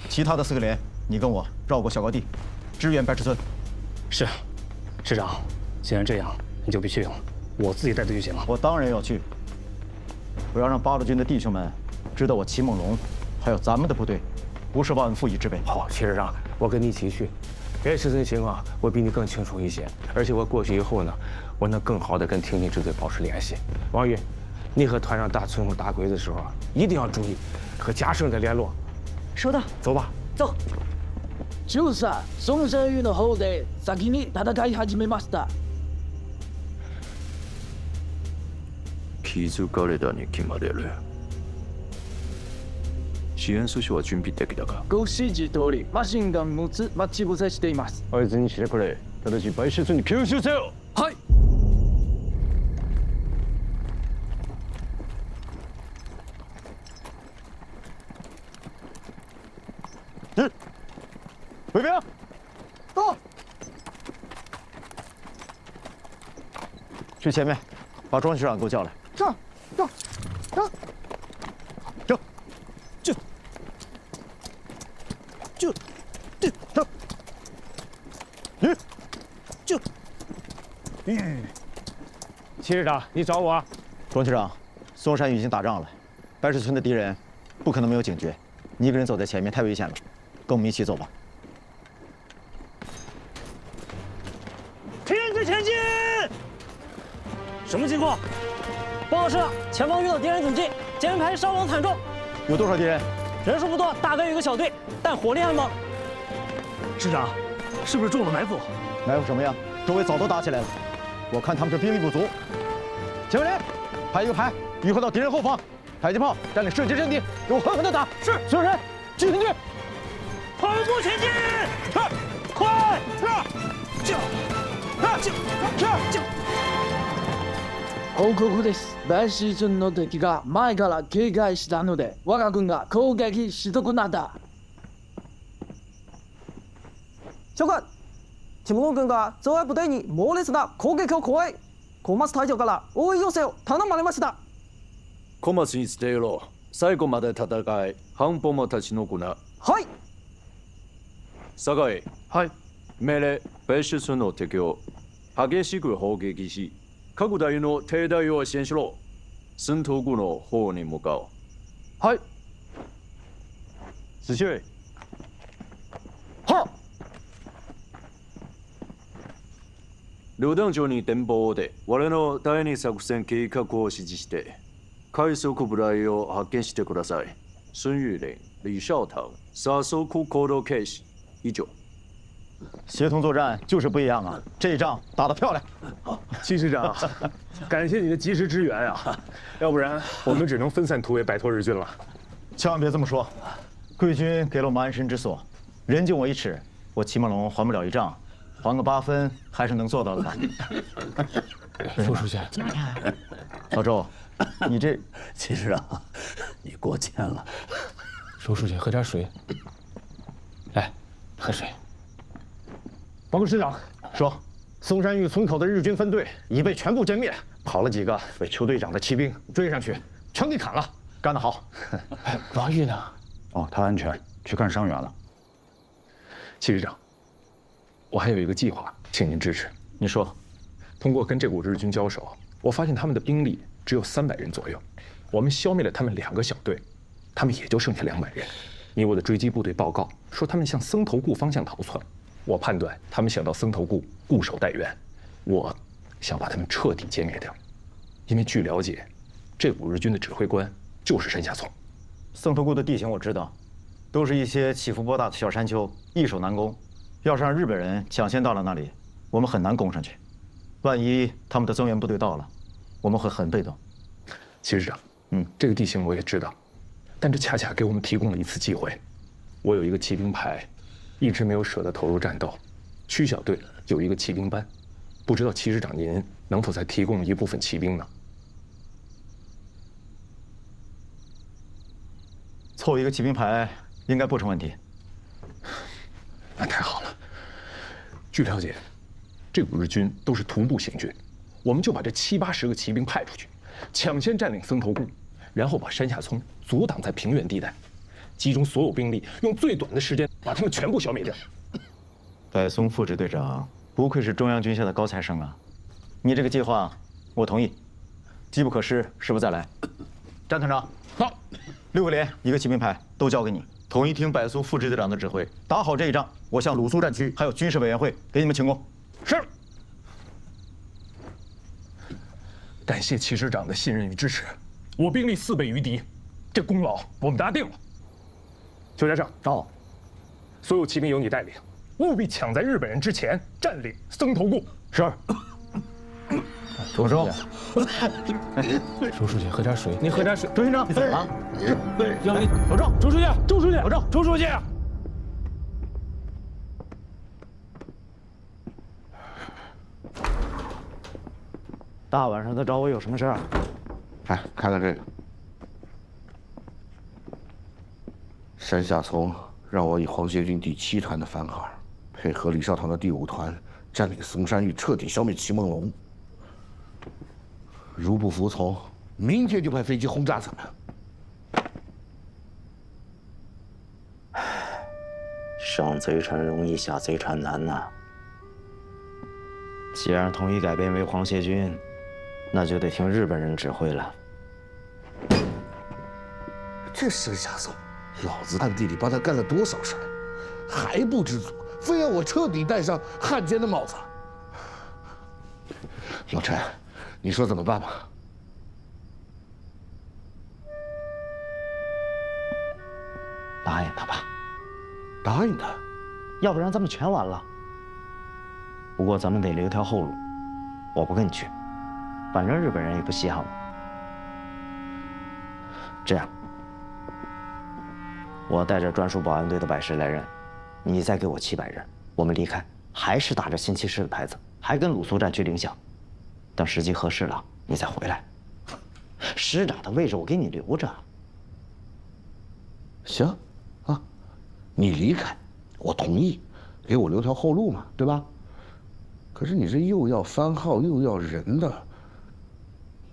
其他的4个连你跟我绕过小高地，支援白石村。是，师长，既然这样，你就必须用，我自己带队就行了。我当然要去，我要让八路军的弟兄们知道我齐梦龙还有咱们的部队不是忘恩负义之辈。好，戚师长，我跟你一起去。白石村的情况我比你更清楚一些，而且我过去以后呢，我能更好的跟挺进支队保持联系。王宇，你和团长打村口打鬼子的时候，一定要注意和嘉盛的联络。收到。走吧。走。就是松山峪の方で先に戦い始めました。気づかれたに決まれる。支援阻止は準備的だが。ご指示通りマシンガン6つ待ち伏せしています。合図にしてくれ。直ち白石村に吸収せよ。はい。卫兵，到！去前面，把庄学长给我叫来。上，上，上，走，就，走，就，戚师长，你找我啊？庄学长，松山峪已经打仗了，白石村的敌人不可能没有警觉，你一个人走在前面太危险了，跟我们一起走吧。停止前进！什么情况？报告师长，前方遇到敌人阻击，前排伤亡惨重。有多少敌人？人数不多，大概有1个小队，但火力很猛。师长，是不是中了埋伏？埋伏什么呀？周围早都打起来了。我看他们是兵力不足。前面连，排1个排，迂回到敌人后方，迫击炮占领射击阵地，给我狠狠的打！是，所有人进行队，缓步前进！是，快！是，報告です。白石村の敵が前から警戒したので、我が軍が攻撃し損なった。長官、チムゴン軍が増援部隊に猛烈な攻撃を加え、小松隊長から応援要請を頼まれました。小松に伝えろ。最後まで戦い、半歩も立ち退くな。はい。酒井。はい。命令、白石村の敵を激しく砲撃し、各隊の停滞を支援しろ。村頭区の方に向かう。はい。子秀。は。旅団長に電報で、我の第2作戦計画を指示して、快速部隊を派遣してください。孙玉林、李少腾、杀手库行動開始。以上。协同作战就是不一样啊！这一仗打得漂亮。戚师长，感谢你的及时支援啊，要不然我们只能分散突围，摆脱日军了。千万别这么说，贵军给了我们安身之所，人敬我1尺，我齐梦龙还不了1丈，还个8分还是能做到的吧？周书记，老周，你这戚师长，你过谦了。周书记，喝点水。来，喝水。报告师长，说，松山峪村口的日军分队已被全部歼灭，跑了几个为邱队长的骑兵追上去，全给砍了。干得好。王玉呢？哦，他安全，去看伤员了。戚师长，我还有一个计划，请您支持。你说，通过跟这股日军交手，我发现他们的兵力只有300人左右，我们消灭了他们2个小队，他们也就剩下200人。你我的追击部队报告说，他们向僧头固方向逃窜。我判断他们想到僧头固固守待援，我想把他们彻底歼灭掉。因为据了解，这5日军的指挥官就是山下聪。僧头固的地形我知道，都是一些起伏波大的小山丘，易守难攻。要是让日本人抢先到了那里，我们很难攻上去。万一他们的增援部队到了，我们会很被动。齐师长，这个地形我也知道，但这恰恰给我们提供了一次机会。我有一个骑兵排，一直没有舍得投入战斗。区小队有一个骑兵班，不知道齐师长您能否再提供一部分骑兵呢？凑一个骑兵排应该不成问题。那太好了。据了解，这5日军都是徒步行军，我们就把这70、80个骑兵派出去，抢先占领僧头固，然后把山下聪阻挡在平原地带，集中所有兵力，用最短的时间把他们全部消灭掉。柏松副支队长不愧是中央军校的高材生啊！你这个计划我同意，机不可失，时不再来。詹团长，好，6个连1个骑兵排都交给你，统一听柏松副支队长的指挥，打好这一仗。我向鲁苏战区还有军事委员会给你们请功。是。感谢齐师长的信任与支持，我兵力4倍于敌，这功劳我们答定了。邱家胜，到，所有骑兵由你带领，务必抢在日本人之前占领僧头固。是。周叔，周书记喝点水。你喝点水。周军长，你怎么了？让你老赵，周书记，周书记，老赵，周书记。大晚上的找我有什么事儿？来，看看这个。山下聪让我以皇协军第7团的番号，配合李少棠的第5团，占领嵩山峪，彻底消灭齐梦龙。如不服从，明天就派飞机轰炸他们。上贼船容易，下贼船难呐。既然统一改编为皇协军，那就得听日本人指挥了。这山下聪，老子暗地里帮他干了多少事儿，还不知足，非要我彻底戴上汉奸的帽子。老陈，你说怎么办吧？答应他吧。答应他，要不然咱们全完了。不过咱们得留条后路，我不跟你去，反正日本人也不稀罕我。这样，我带着专属保安队的110来人，你再给我700人，我们离开，还是打着新七师的牌子，还跟鲁苏战区领饷。等时机合适了，你再回来。师长的位置我给你留着。行，啊，你离开，我同意，给我留条后路嘛，对吧？可是你这又要番号又要人的，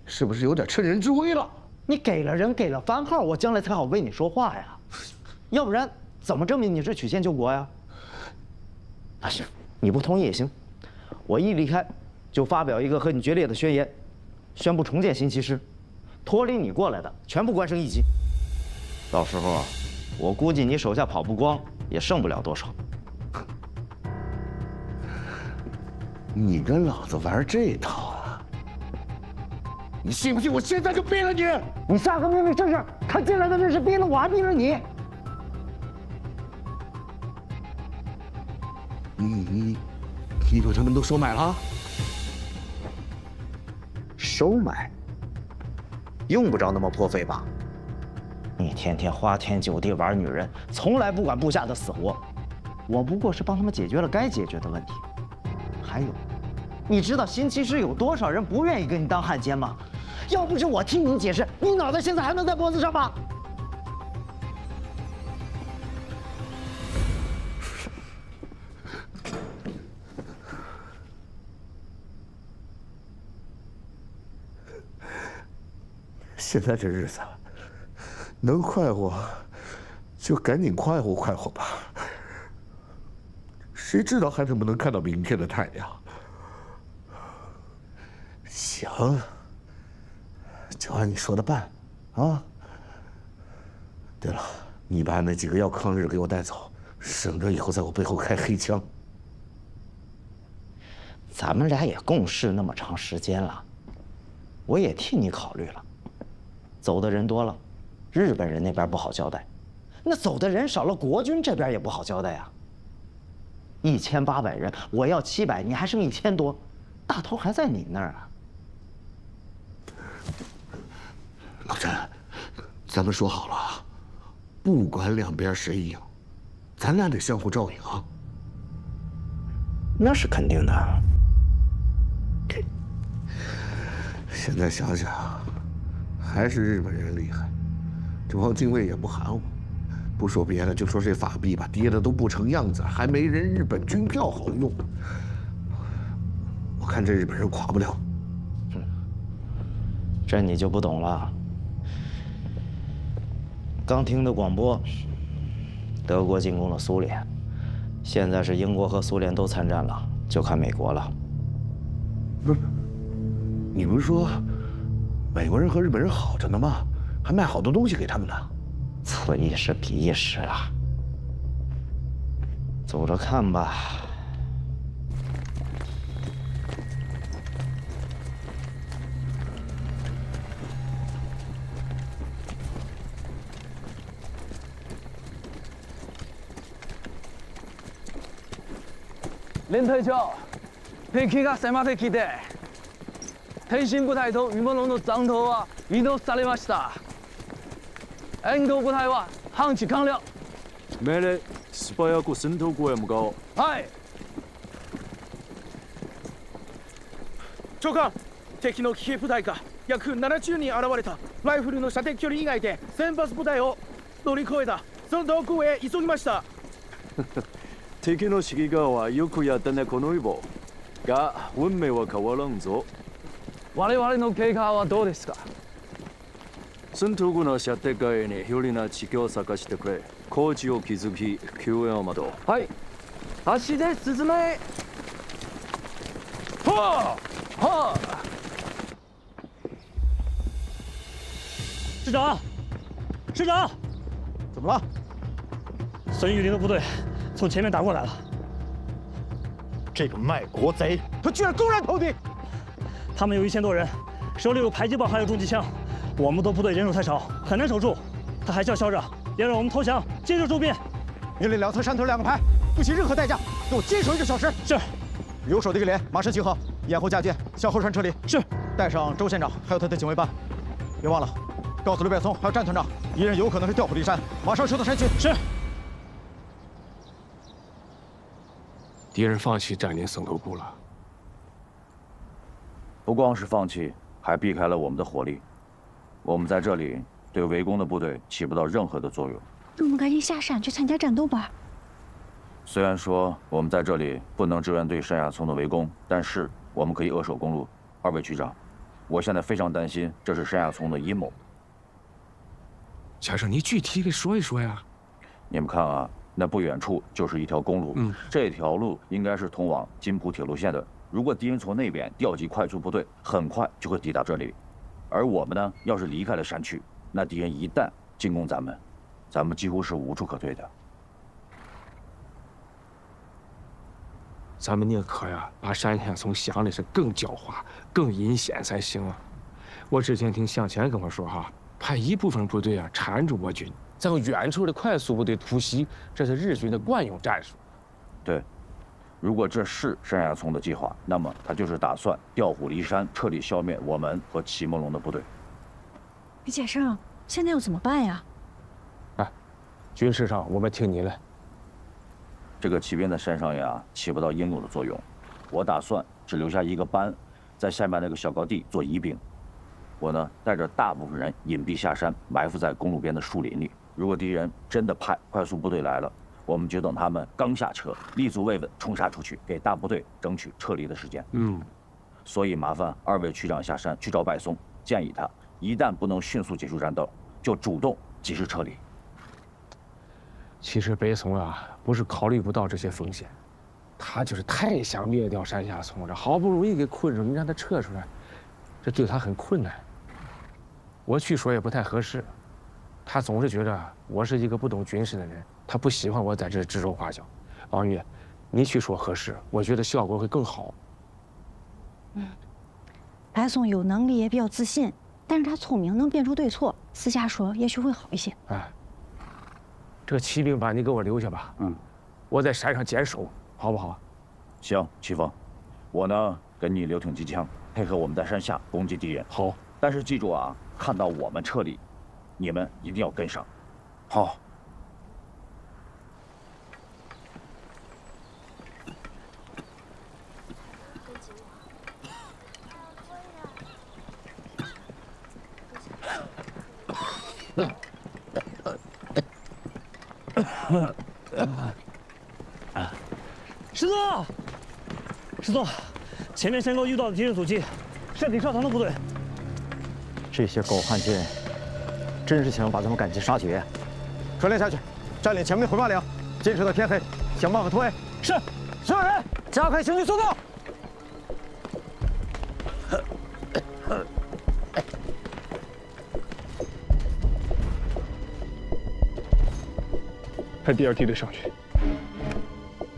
是不是有点趁人之危了？你给了人，给了番号，我将来才好为你说话呀。要不然怎么证明你是曲线救国呀？那行，你不同意也行。我一离开，就发表一个和你决裂的宣言，宣布重建新七师，脱离你过来的全部官升1级。到时候啊，我估计你手下跑不光，也剩不了多少。你跟老子玩这套啊？你信不信我现在就毙了你？你下个命令试试，看进来的人是毙了我还毙了你？你把他们都收买了？收买？用不着那么破费吧？你天天花天酒地玩女人，从来不管部下的死活。我不过是帮他们解决了该解决的问题。还有，你知道新七师有多少人不愿意跟你当汉奸吗？要不是我替你解释，你脑袋现在还能在脖子上吗？现在这日子，能快活就赶紧快活快活吧。谁知道还能不能看到明天的太阳？行，就按你说的办，啊。对了，你把那几个要抗日给我带走，省着以后在我背后开黑枪。咱们俩也共事那么长时间了，我也替你考虑了。走的人多了，日本人那边不好交代；那走的人少了，国军这边也不好交代呀。1800人，我要700，你还剩1000多，大头还在你那儿啊。老陈，咱们说好了，不管两边谁赢，咱俩得相互照应啊。那是肯定的。现在想想，还是日本人厉害。这汪精卫也不含糊，不说别的，就说这法币吧，跌的都不成样子，还没人日本军票好用。我看这日本人垮不了。这你就不懂了。刚听的广播，德国进攻了苏联，现在是英国和苏联都参战了，就看美国了。不是，你不是说美国人和日本人好着呢吗？还卖好多东西给他们呢。此一时彼一时啊，走着看吧。連隊長、敵が迫ってきて、挺身部隊と見物の残党は移動されました。援護部隊は半地完了。命令、素早く戦闘口へ向かおう。はい。長官、敵の騎兵部隊が約70人現れた。ライフルの射程距離以外で選抜部隊を乗り越えた。その動向へ急ぎました。敵の指揮官はよくやったねこのイボ。が運命は変わらんぞ。我々の経過はどうですか。戦闘後の射程外に有利な地形を探してくれ。高地を築き救援を待とう。はい。足で進め。はあはあ。师长，师长，怎么了？孙玉林的部队从前面打过来了。这个卖国贼，他居然公然投敌！他们有1000多人，手里有迫击炮，还有重机枪。我们的部队人数太少，很难守住。他还叫嚣着要让我们投降，接着驻兵。命令两侧山头2个排，不惜任何代价，给我坚守1个小时。是。留守的一个连马上集合，掩护架舰向后山撤离。是。带上周县长，还有他的警卫班。别忘了，告诉刘柏松还有战团长，敌人有可能是调虎离山，马上撤到山区。是。敌人放弃占领松头谷了。不光是放弃，还避开了我们的火力。我们在这里对围攻的部队起不到任何的作用。我们赶紧下山去参加战斗吧。虽然说我们在这里不能支援对山下村的围攻，但是我们可以扼守公路。2位局长，我现在非常担心这是山下村的阴谋。先生，你具体给说一说呀。你们看啊。那不远处就是一条公路，这条路应该是通往金浦铁路线的。如果敌人从那边调集快速部队，很快就会抵达这里。而我们呢，要是离开了山区，那敌人一旦进攻咱们几乎是无处可退的。咱们宁可呀，把山下村想的是更狡猾、更阴险才行啊！我之前听向前跟我说哈，派一部分部队啊缠住我军。再用远处的快速部队突袭，这是日军的惯用战术。对，如果这是山下村的计划，那么他就是打算调虎离山，彻底消灭我们和齐梦龙的部队。李先生，现在又怎么办呀？哎，军事上我们听你的。这个骑兵在山上呀，起不到应有的作用。我打算只留下1个班，在下面那个小高地做疑兵。我呢，带着大部分人隐蔽下山，埋伏在公路边的树林里。如果敌人真的派快速部队来了，我们就等他们刚下车，立足未稳，冲杀出去，给大部队争取撤离的时间。所以麻烦2位区长下山去找柏松，建议他一旦不能迅速结束战斗，就主动及时撤离。其实柏松啊，不是考虑不到这些风险，他就是太想灭掉山下村了，好不容易给困住，你让他撤出来，这对他很困难。我去说也不太合适。他总是觉得我是一个不懂军事的人，他不喜欢我在这指手画脚。王宇，你去说合适，我觉得效果会更好。白松有能力，也比较自信，但是他聪明，能辨出对错，私下说也许会好一些。哎，这个骑兵班你给我留下吧，我在山上坚守，好不好？行，齐峰，我呢跟你留挺机枪，配合我们在山下攻击敌人。好，但是记住啊，看到我们撤离，你们一定要跟上。好。师座，师座，前面山沟遇到的敌人阻击，山顶上膛的部队。这些狗汉奸，真是想把他们赶尽杀绝。传令下去，占领前面的回马岭，坚持到天黑，想办法突围。是，所有人加快行进速度。派第2梯队上去，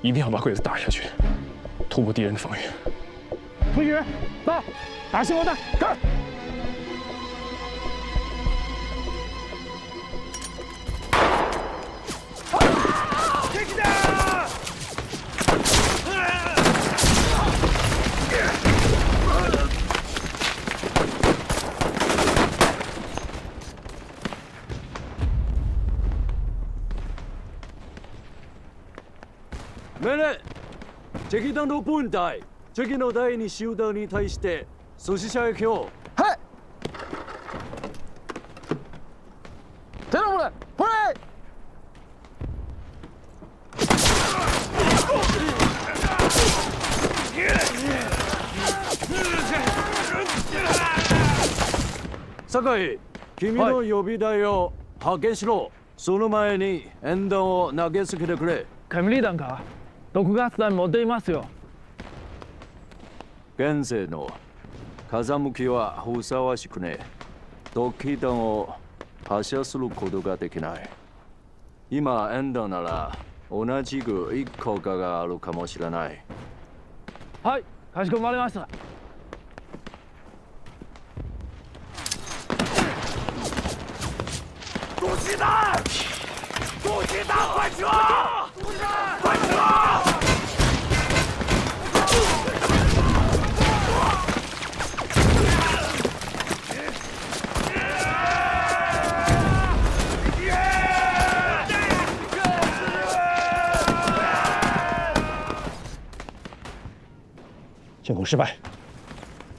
一定要把鬼子打下去，突破敌人的防御。同学，到，打信号弹，干！命令、敵弾の分隊、敵の第2集団に対して阻止射撃を。はい。テロムレ、プレイ。酒井、君の予備隊を派遣しろ。その前に演弾を投げつけてくれ。煙弾か？毒ガス弾持っていますよ。現世の風向きはふさわしくね。毒気弾を発射することができない。今演弾なら同じく一効果があるかもしれない。はい、かしこまりました。毒气弹！毒气弹，快撤！快撤！进攻失败，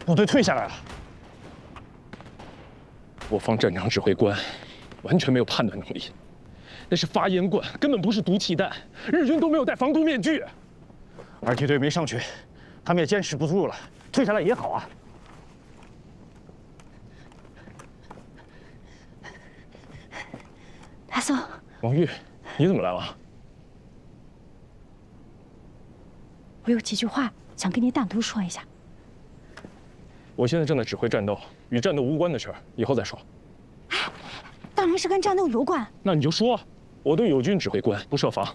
部队退下来了。我方战场指挥官完全没有判断能力，那是发烟罐，根本不是毒气弹。日军都没有戴防毒面具。2梯队没上去，他们也坚持不住了，退下来也好啊。大松，王玉，你怎么来了？我有几句话想跟你单独说一下。我现在正在指挥战斗，与战斗无关的事儿，以后再说。当然是跟战斗有关。那你就说，我对友军指挥官不设防。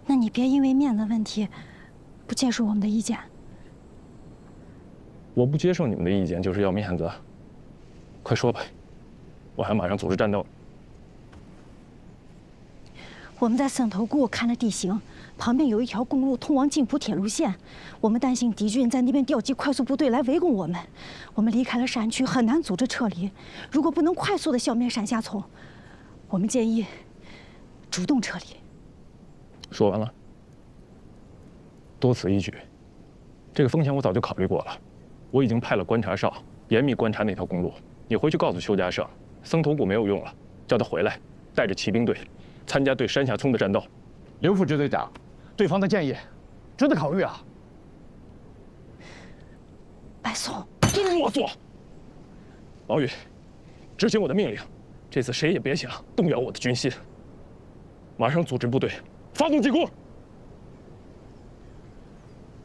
那你别因为面子问题不接受我们的意见。我不接受你们的意见就是要面子。快说吧，我还马上组织战斗。我们在森头谷看了地形，旁边有一条公路通往津浦铁路线。我们担心敌军在那边调集快速部队来围攻我们。我们离开了山区，很难组织撤离。如果不能快速的消灭山下丛，我们建议主动撤离。说完了。多此一举。这个风险我早就考虑过了，我已经派了观察哨严密观察那条公路。你回去告诉邱家胜，森头谷没有用了，叫他回来，带着骑兵队。参加对山下村的战斗。刘副支队长，对方的建议值得考虑啊。白松，真啰嗦！王宇，执行我的命令，这次谁也别想动摇我的军心。马上组织部队，发动进攻。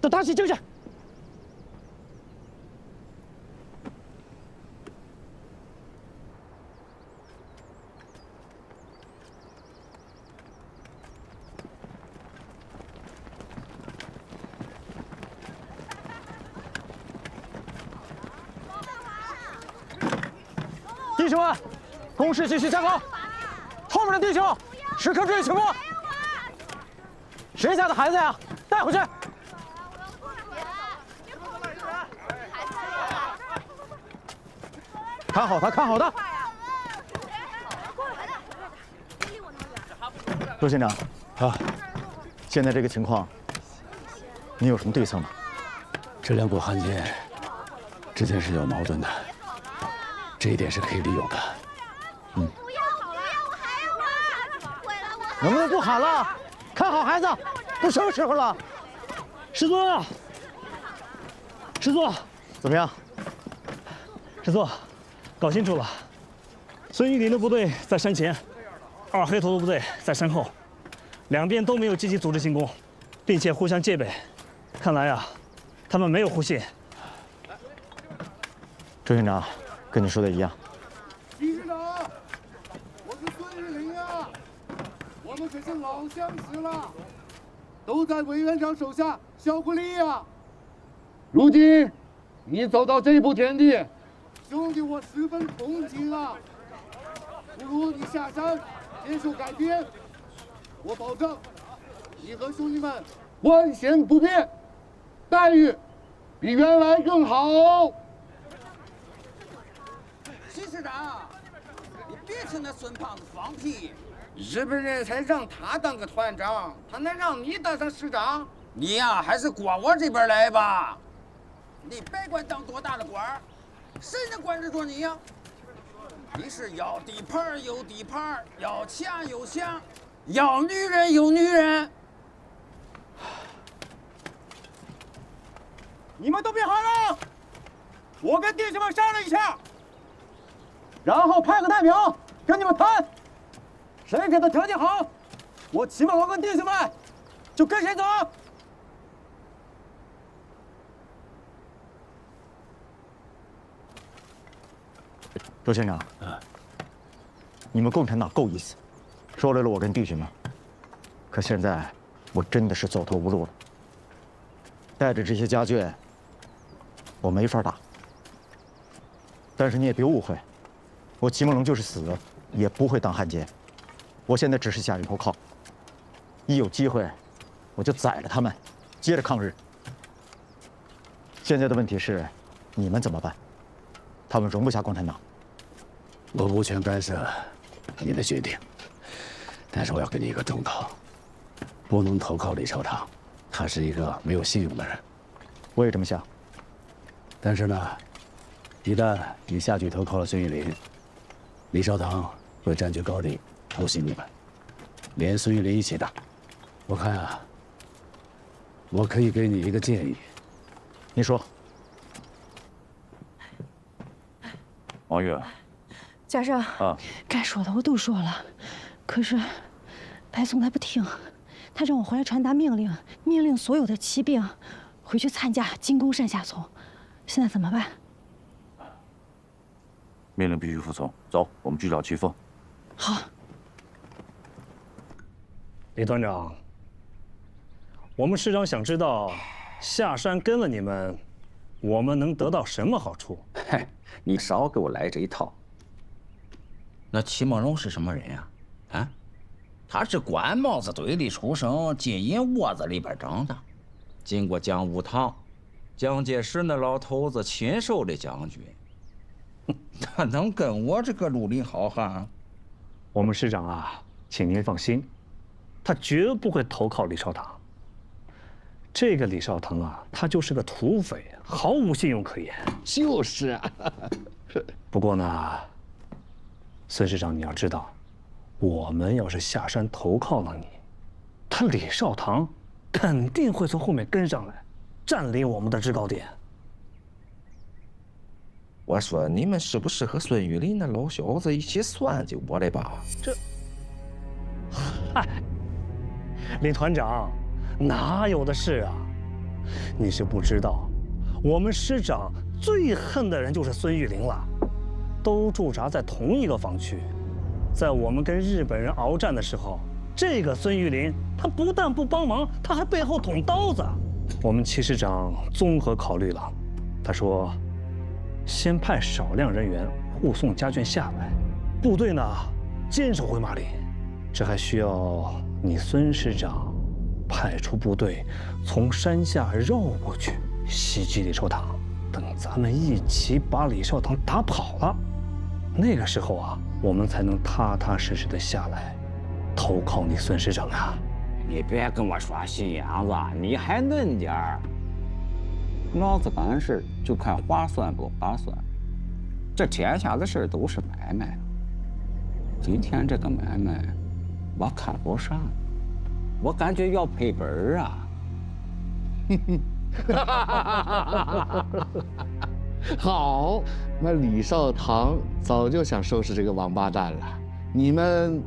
都打起精神！ ”。 。 。 。 。 。 。 “。 。 。 。 。 “。 。 “。 。 “。 “。 “。 “。 “。 ”。 “。 “。 “。 “。 ”。 “。 ”。 “。 “。 “。 “。 “。弟兄们，攻势继续加高，后面的弟兄时刻注意情况。谁家的孩子呀？带回去。看好他，看好他。陆县长，啊，现在这个情况，你有什么对策吗？这两股汉奸之间是有矛盾的，这一点是可以利用的。能不能不喊了？看好孩子，都什么时候了？师尊，师座，怎么样？师座，搞清楚了，孙玉林的部队在山前，二黑头的部队在山后，两边都没有积极组织进攻，并且互相戒备。看来啊，他们没有互信。周县长，跟你说的一样。李师长，我是孙玉林啊，我们可是老相识了，都在委员长手下效过力啊。如今你走到这步田地，兄弟我十分同情啊。不如你下山接受改编，我保证你和兄弟们万险不变，待遇比原来更好。徐师长，你别听那孙胖子放屁，日本人才让他当个团长，他能让你当上师长？你呀，还是过我这边来吧。你别管当多大的官儿，谁能管得着你呀？你是要地盘有地盘，要钱有钱，要女人有女人。你们都别喊了，我跟弟兄们商量一下，然后派个代表跟你们谈，谁给的条件好，我起码我跟弟兄们就跟谁走。周县长，你们共产党够意思，收留了我跟弟兄们，可现在我真的是走投无路了。带着这些家眷，我没法打。但是你也别误会，我齐梦龙就是死了也不会当汉奸。我现在只是下人投靠，一有机会我就宰了他们，接着抗日。现在的问题是，你们怎么办？他们容不下共产党。我无权干涉你的决定，但是我要给你一个忠告：不能投靠李少棠，他是一个没有信用的人。我也这么想。但是呢，一旦你下去投靠了孙玉林，李少棠会占据高地偷袭你们，连孙玉林一起打。我看啊，我可以给你一个建议。你说。王月。家长啊，该说的我都说了，可是白松他不听，他让我回来传达命令，命令所有的骑兵回去参加进攻山下村。现在怎么办？命令必须服从。走，我们去找齐峰。好。李团长，我们师长想知道，下山跟了你们，我们能得到什么好处？嗨，你少给我来这一套。那齐梦龙是什么人呀？啊，他是官帽子堆里出生，金银窝子里边长的，经过讲武堂，蒋介石那老头子亲授的将军，他能跟我这个绿林好汉？我们师长啊，请您放心，他绝不会投靠李少棠。这个李少棠啊，他就是个土匪，毫无信用可言。就是啊。不过呢，孙师长，你要知道，我们要是下山投靠了你，他李少棠肯定会从后面跟上来，占领我们的制高点。我说你们是不是和孙玉林那老小子一起算计我的吧？这，嗨，林团长，哪有的事啊？你是不知道，我们师长最恨的人就是孙玉林了。都驻扎在同一个防区，在我们跟日本人鏖战的时候，这个孙玉林他不但不帮忙，他还背后捅刀子。我们齐师长综合考虑了，他说，先派少量人员护送家眷下来，部队呢坚守回马陵，这还需要你孙师长派出部队从山下绕过去袭击李寿堂。等咱们一起把李寿堂打跑了，那个时候啊，我们才能踏踏实实的下来投靠你孙师长啊。你别跟我耍心眼子，你还嫩点儿。老子办事就看划算不划算，这天下的事都是买卖。今天这个买卖，我看不上，我感觉要赔本儿啊。好，那李少堂早就想收拾这个王八蛋了。你们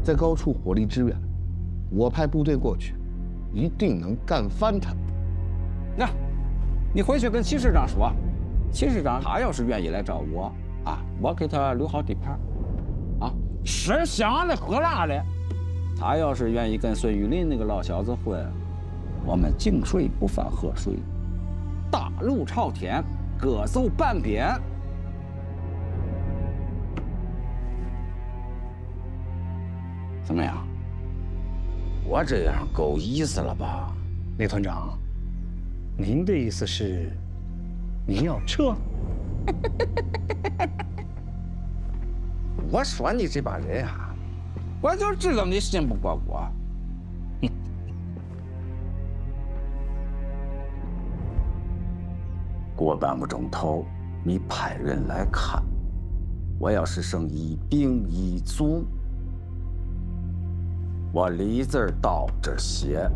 在高处火力支援，我派部队过去，一定能干翻他。那，你回去跟齐师长说，齐师长他要是愿意来找我啊，我给他留好地盘，啊，吃香的喝辣的。他要是愿意跟孙玉林那个老小子混，我们井水不犯河水，大路朝天，各走半边。怎么样？我这样够意思了吧？李团长，您的意思是，您要撤？我说你这帮人啊，我就知道你信不过我。过半个钟头，你派人来看。我要是剩一兵一卒，我李字到这写。